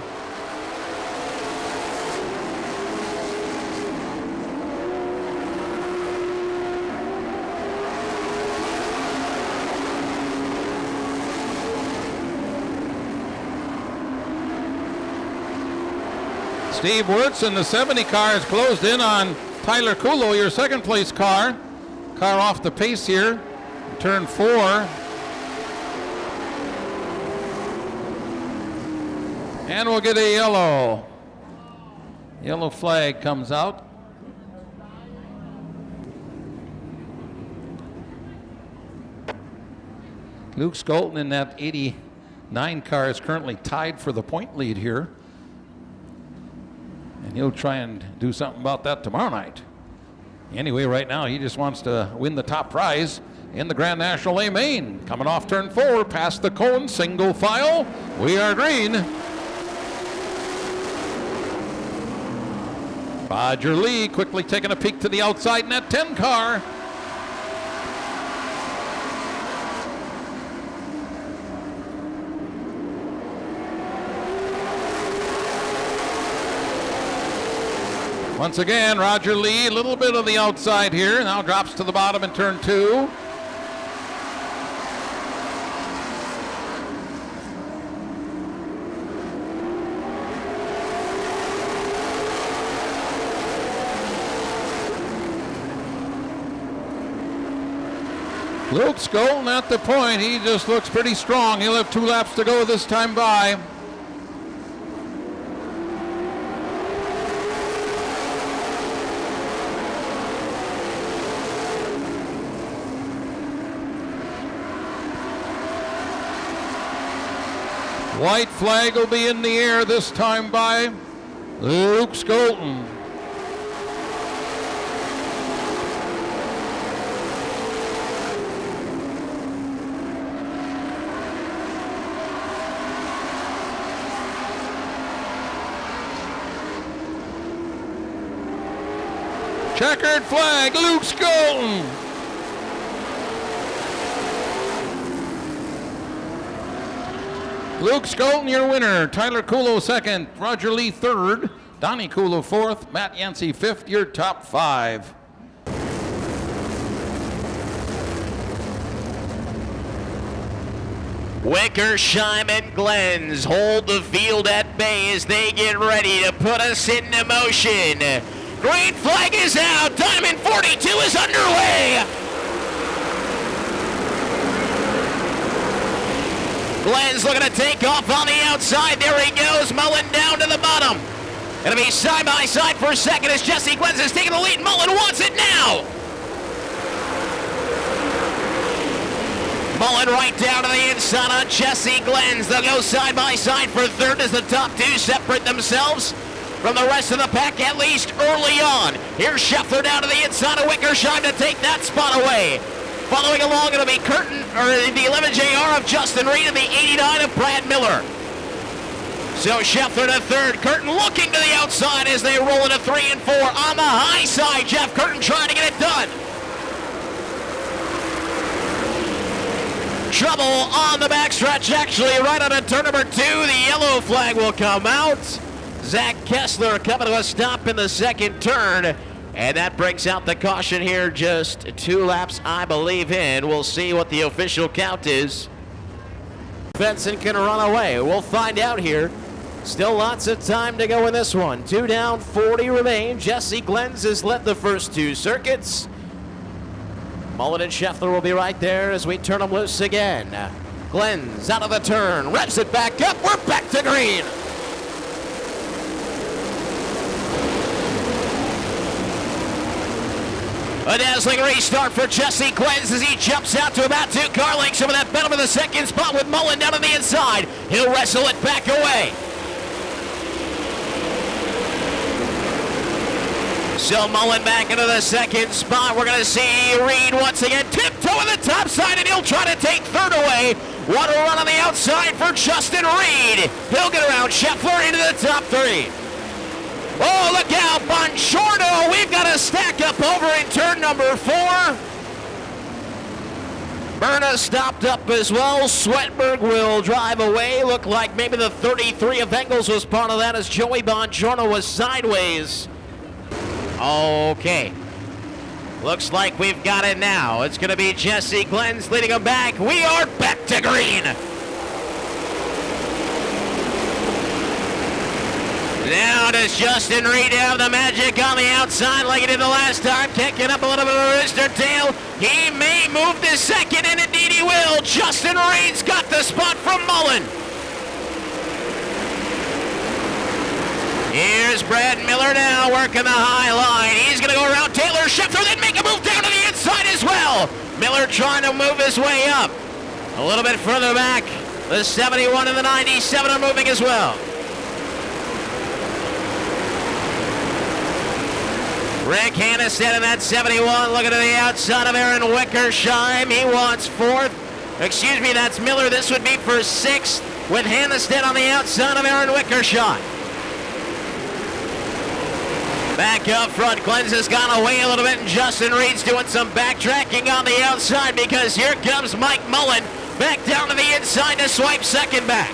Speaker 2: Steve Wirtz in the 70 car has closed in on Tyler Kulo, your second place car. Car off the pace here, turn 4. And we'll get a yellow. Yellow flag comes out. Luke Skolten in that 89 car is currently tied for the point lead here. And he'll try and do something about that tomorrow night. Anyway, right now he just wants to win the top prize in the Grand National A Main. Coming off turn 4, past the cone, single file. We are green. Roger Lee quickly taking a peek to the outside in that 10 car. Once again, Roger Lee, a little bit of the outside here. Now drops to the bottom in turn 2. Luke Skolten at the point. He just looks pretty strong. He'll have 2 laps to go this time by. White flag will be in the air this time by Luke Skolten. Checkered flag, Luke Skolten. Luke Skolten, your winner. Tyler Kulo second. Roger Lee third. Donnie Kulo fourth. Matt Yancey fifth. Your top 5.
Speaker 1: Wickersheim and Glens hold the field at bay as they get ready to put us into motion. Green flag is out. Diamond 42 is underway. Glenn's looking to take off on the outside. There he goes. Mullen down to the bottom. Going to be side by side for a second as Jesse Glens is taking the lead. Mullen wants it now. Mullen right down to the inside on Jesse Glens. They'll go side by side for third as the top 2 separate themselves from the rest of the pack, at least early on. Here's Scheffler down to the inside of Wickersheim to take that spot away. Following along, it'll be Curtin, or the 11JR of Justin Reed and the 89 of Brad Miller. So Scheffler to third. Curtin looking to the outside as they roll into 3 and 4. On the high side, Jeff Curtin trying to get it done. Trouble on the backstretch, actually, right on turn number 2. The yellow flag will come out. Zach Kessler coming to a stop in the second turn. And that brings out the caution here just 2 laps, I believe, in. We'll see what the official count is. Benson can run away. We'll find out here. Still lots of time to go in this one. 2 down, 40 remain. Jesse Glens has led the first 2 circuits. Mullen and Scheffler will be right there as we turn them loose again. Glens out of the turn, revs it back up. We're back to green. A dazzling restart for Jesse Glens as he jumps out to about 2 car lengths over that bottom of the second spot with Mullen down on the inside. He'll wrestle it back away. So Mullen back into the second spot. We're going to see Reed once again tiptoeing the top side, and he'll try to take third away. What a run on the outside for Justin Reed. He'll get around Scheffler into the top three. Oh, look out, Bongiorno. We've got a stack up over in turn number 4. Berna stopped up as well. Sweatberg will drive away. Looked like maybe the 33 of Engels was part of that as Joey Bongiorno was sideways. Okay. Looks like we've got it now. It's going to be Jesse Glenz leading him back. We are back to green. Now does Justin Reed have the magic on the outside like he did the last time? Kicking up a little bit of a rooster tail. He may move to second, and indeed he will. Justin Reed's got the spot from Mullen. Here's Brad Miller now working the high line. He's going to go around Taylor Scheffler, then make a move down to the inside as well. Miller trying to move his way up. A little bit further back. The 71 and the 97 are moving as well. Rick Hannestead in that 71 looking to the outside of Aaron Wickersheim. He wants 4th. Excuse me, that's Miller. This would be for 6th with Hannestead on the outside of Aaron Wickersheim. Back up front, Glenz has gone away a little bit, and Justin Reed's doing some backtracking on the outside because here comes Mike Mullen back down to the inside to swipe second back.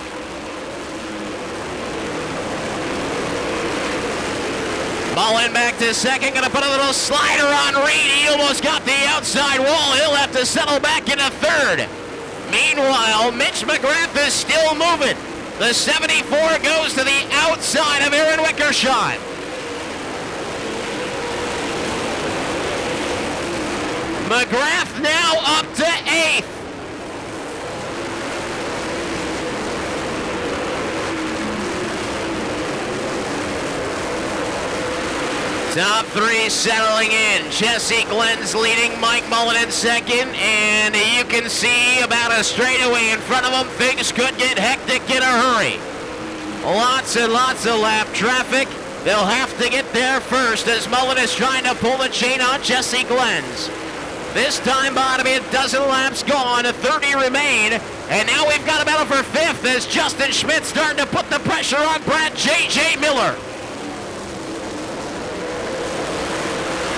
Speaker 1: Mullen back to second, going to put a little slider on Reed. He almost got the outside wall. He'll have to settle back into third. Meanwhile, Mitch McGrath is still moving. The 74 goes to the outside of Aaron Wickersheim. McGrath now up to 8th. Top 3 settling in. Jesse Glenz leading, Mike Mullen in second, and you can see about a straightaway in front of them. Things could get hectic in a hurry. Lots and lots of lap traffic. They'll have to get there first as Mullen is trying to pull the chain on Jesse Glenz. This time, bottom a dozen laps gone, 30 remain, and now we've got a battle for 5th as Justin Schmidt starting to put the pressure on Brad J.J. Miller.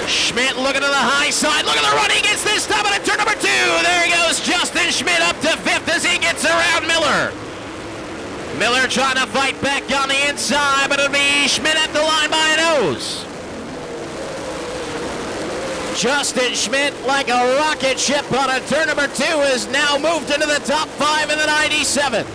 Speaker 1: Schmidt looking to the high side. Look at the run he gets this time on turn number 2. There goes Justin Schmidt up to 5th as he gets around Miller. Miller trying to fight back on the inside, but it'll be Schmidt at the line by a nose. Justin Schmidt, like a rocket ship on a turn number 2, has now moved into the top 5 in the 97.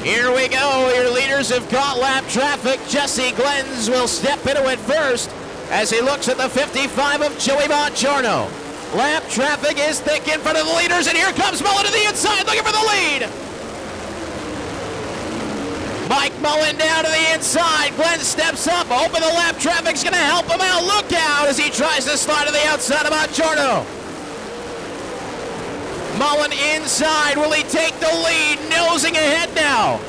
Speaker 1: Here we go. Your leaders have caught lap traffic. Jesse Glenz will step into it first as he looks at the 55 of Joey Bongiorno. Lap traffic is thick in front of the leaders, and here comes Mullen to the inside looking for the lead. Mike Mullen down to the inside. Glenn steps up, hoping the lap traffic's going to help him out. Look out as he tries to slide to the outside of Bongiorno. Mullen inside. Will he take the lead? Nosing ahead now.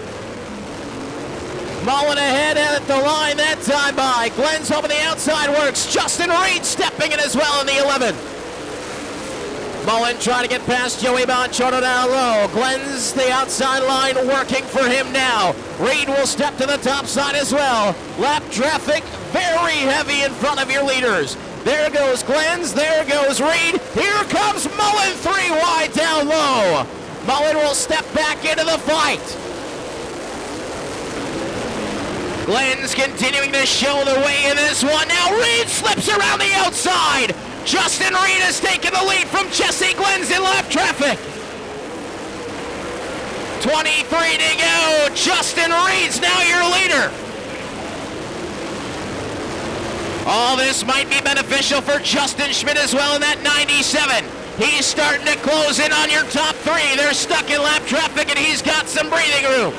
Speaker 1: Mullen ahead at the line that time by. Glenn's hoping the outside works. Justin Reed stepping in as well in the 11. Mullen trying to get past Joey Bongiorno down low. Glenn's the outside line working for him now. Reed will step to the top side as well. Lap traffic very heavy in front of your leaders. There goes Glenn's, there goes Reed. Here comes Mullen 3 wide down low. Mullen will step back into the fight. Glenn's continuing to show the way in this one. Now Reed slips around the outside. Justin Reed has taken the lead from Jesse Glenz in lap traffic. 23 to go. Justin Reed's now your leader. All this might be beneficial for Justin Schmidt as well in that 97. He's starting to close in on your top 3. They're stuck in lap traffic and he's got some breathing room.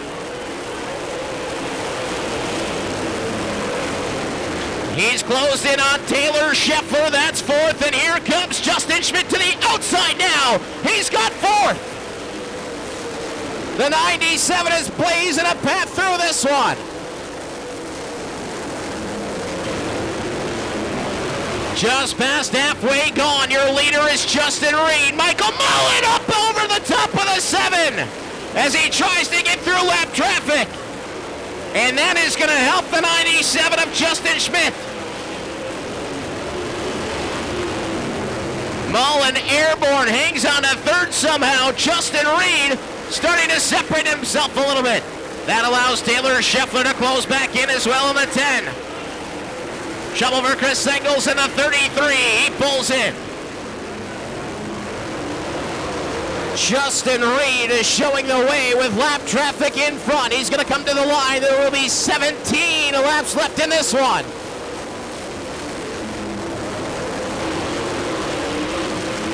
Speaker 1: He's closed in on Taylor Scheffler. That's 4th, and here comes Justin Schmidt to the outside now. He's got 4th. The 97 is blazing a path through this one. Just past halfway gone. Your leader is Justin Reed. Michael Mullen up over the top with a 7 as he tries to get through lap traffic. And that is going to help the 97 of Justin Schmidt. Mullen airborne, hangs on to third somehow. Justin Reed starting to separate himself a little bit. That allows Taylor Scheffler to close back in as well in the 10. Trouble for Chris Engels in the 33. He pulls in. Justin Reed is showing the way with lap traffic in front. He's going to come to the line. There will be 17 laps left in this one.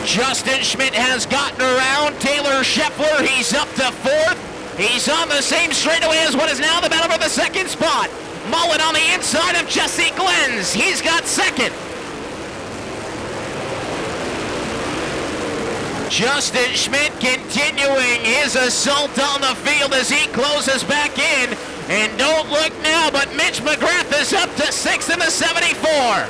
Speaker 1: Justin Schmidt has gotten around Taylor Scheffler. He's up to 4th. He's on the same straightaway as what is now the battle for the 2nd spot. Mullen on the inside of Jesse Glenns. He's got 2nd. Justin Schmidt continuing his assault on the field as he closes back in. And don't look now, but Mitch McGrath is up to 6th in the 74.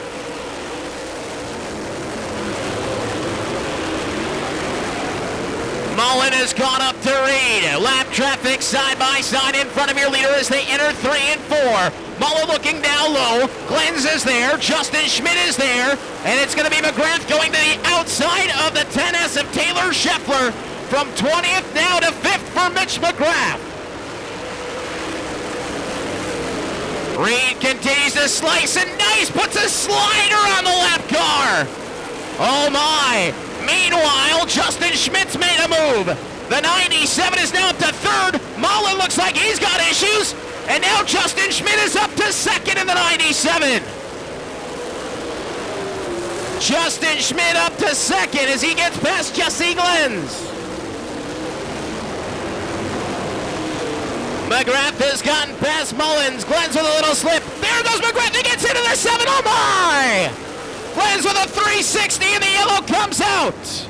Speaker 1: Mullen has gone up to Reed. Lap traffic side by side in front of your leader as they enter 3 and 4. Mullen looking down low. Glenns is there. Justin Schmidt is there. And it's going to be McGrath going to the outside of the 10S of Taylor Scheffler. From 20th now to 5th for Mitch McGrath. Reed continues to slice and nice. Puts a slider on the lap car. Oh my. Meanwhile, Justin Schmidt's made a move. The 97 is now up to 3rd. Mullen looks like he's got issues. And now Justin Schmidt is up to 2nd in the 97. Justin Schmidt up to 2nd as he gets past Jesse Glenns. McGrath has gotten past Mullins. Glenns with a little slip. There goes McGrath. He gets into the 7. Oh my! Glenns with a 360 and the yellow comes out.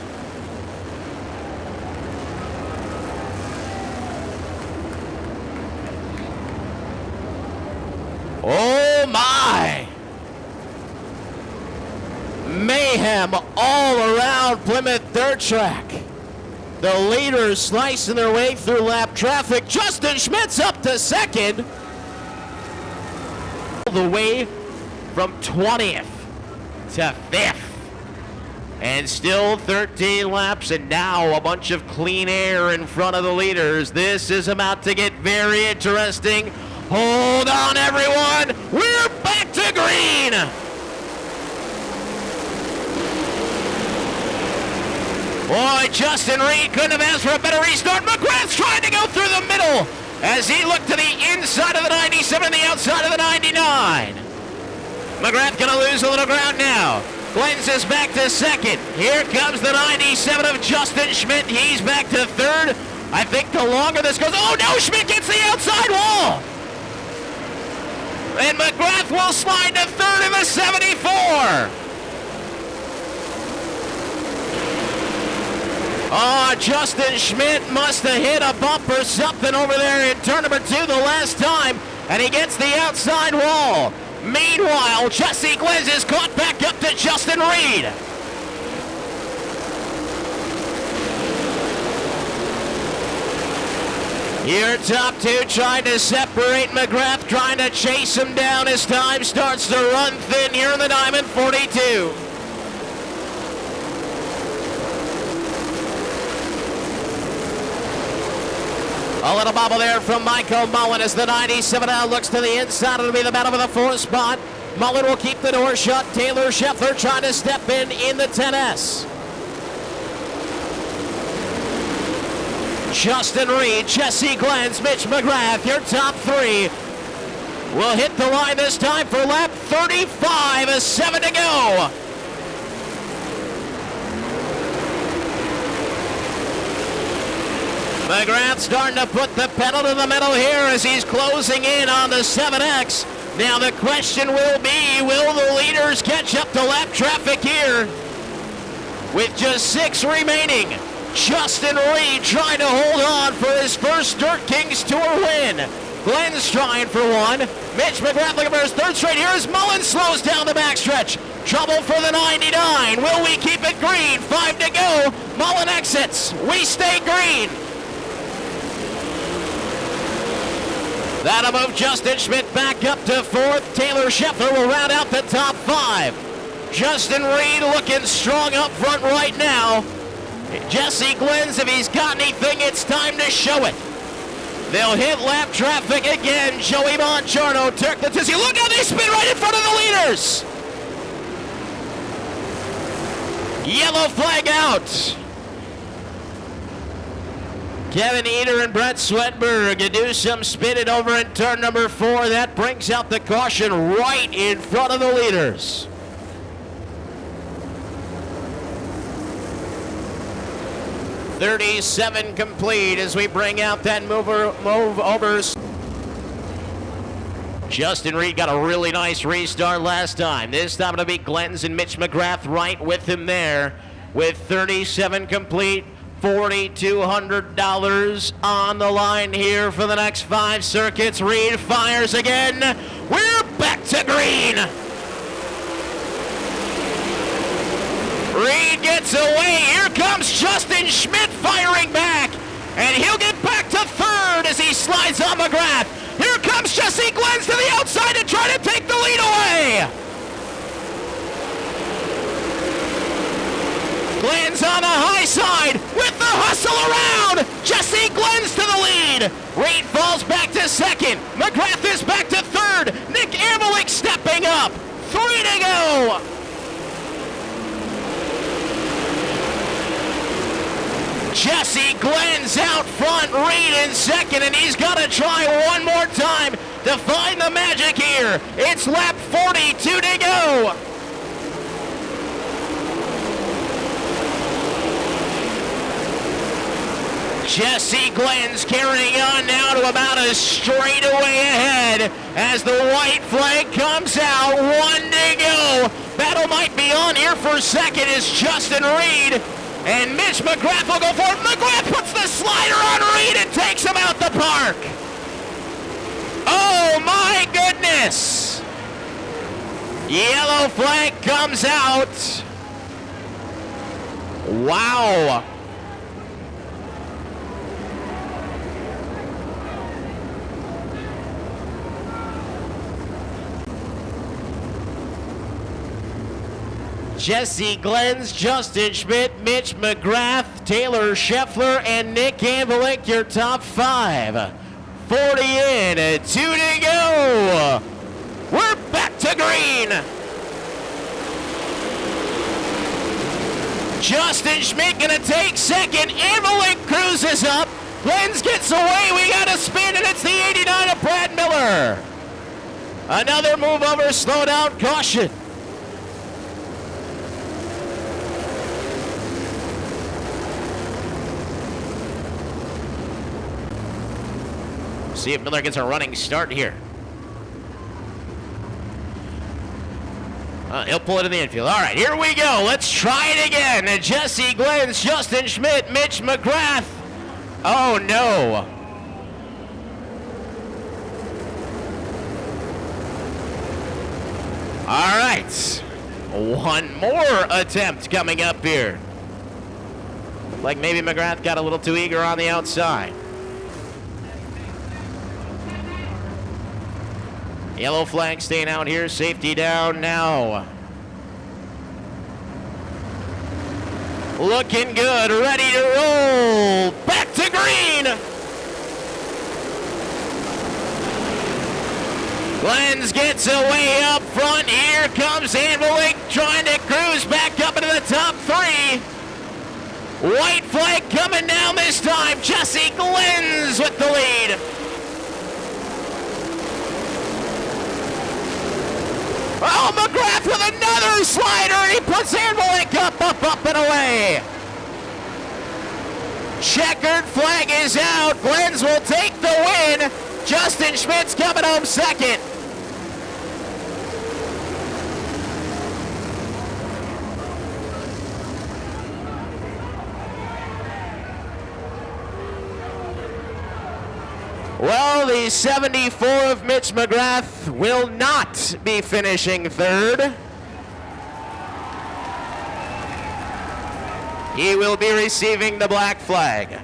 Speaker 1: Oh my! Mayhem all around Plymouth Dirt Track. The leaders slicing their way through lap traffic. Justin Schmidt's up to 2nd. The way from 20th to 5th. And still 13 laps, and now a bunch of clean air in front of the leaders. This is about to get very interesting. Hold on, everyone. We're back to green. Boy, Justin Reed couldn't have asked for a better restart. McGrath's trying to go through the middle as he looked to the inside of the 97 and the outside of the 99. McGrath going to lose a little ground now. Glenns is back to 2nd. Here comes the 97 of Justin Schmidt. He's back to 3rd. I think the longer this goes... Oh, no! Schmidt gets the outside wall! And McGrath will slide to 3rd in the 74. Oh, Justin Schmidt must have hit a bump or something over there in turn number 2 the last time, and he gets the outside wall. Meanwhile, Jesse Glenns is caught back up to Justin Reed. Your top 2 trying to separate McGrath, trying to chase him down as time starts to run thin here in the Diamond 42. A little bobble there from Michael Mullen as the 97 now looks to the inside. It'll be the battle for the 4th spot. Mullen will keep the door shut. Taylor Scheffler trying to step in the 10S. Justin Reed, Jesse Glenns, Mitch McGrath, your top 3 will hit the line this time for lap 35, a 7 to go. McGrath starting to put the pedal to the metal here as he's closing in on the 7X. Now the question will be, will the leaders catch up to lap traffic here? With just 6 remaining, Justin Reed trying to hold on for his first Dirt Kings Tour win. Glenn's trying for one. Mitch McGrath looking for his 3rd straight here as Mullen slows down the backstretch. Trouble for the 99. Will we keep it green? 5 to go. Mullen exits. We stay green. That'll move Justin Schmidt back up to 4th. Taylor Scheffler will round out the top 5. Justin Reed looking strong up front right now. Jesse Glenns, if he's got anything, it's time to show it. They'll hit lap traffic again. Joey Bongiorno, Turk the Tizzy. Look how they spin right in front of the leaders. Yellow flag out. Kevin Eder and Brett Swedberg do some spinning over in turn number 4. That brings out the caution right in front of the leaders. .37 complete as we bring out that move overs. Justin Reed got a really nice restart last time. This time it'll be Glenns and Mitch McGrath right with him there. With 37 complete, $4,200 on the line here for the next 5 circuits. Reed fires again. We're back to green. Reed gets away. Here comes Justin Schmidt firing back. And he'll get back to 3rd as he slides on McGrath. Here comes Jesse Glenns to the outside to try to take the lead away. Glenns on the high side with the hustle around. Jesse Glenns to the lead. Reed falls back to 2nd. McGrath is back to 3rd. Nick Amelick stepping up. 3 to go. Jesse Glenns out front, Reed in 2nd, and he's got to try one more time to find the magic here. It's lap 42 to go. Jesse Glenns carrying on now to about a straightaway ahead as the white flag comes out. 1 to go. Battle might be on here for 2nd is Justin Reed. And Mitch McGrath will go for it. McGrath puts the slider on Reed and takes him out the park. Oh my goodness. Yellow flag comes out. Wow. Jesse Glenns, Justin Schmidt, Mitch McGrath, Taylor Scheffler, and Nick Amelick, your top 5. 40 in, 2 to go. We're back to green. Justin Schmidt gonna take 2nd. Amelick cruises up. Glenns gets away. We got a spin, and it's the 89 of Brad Miller. Another move over, slow down, caution. See if Miller gets a running start here. He'll pull it in the infield. All right, here we go. Let's try it again. Jesse Glenns, Justin Schmidt, Mitch McGrath. Oh, no. All right. One more attempt coming up here. Like maybe McGrath got a little too eager on the outside. Yellow flag staying out here. Safety down now. Looking good. Ready to roll. Back to green. Glenns gets away up front. Here comes Amelick trying to cruise back up into the top 3. White flag coming down this time. Jesse Glenns with the lead. Oh, McGrath with another slider, and he puts Amelick up, and away. Checkered flag is out. Glenns will take the win. Justin Schmidt's coming home 2nd. Well, the 74 of Mitch McGrath will not be finishing 3rd. he will be receiving the black flag.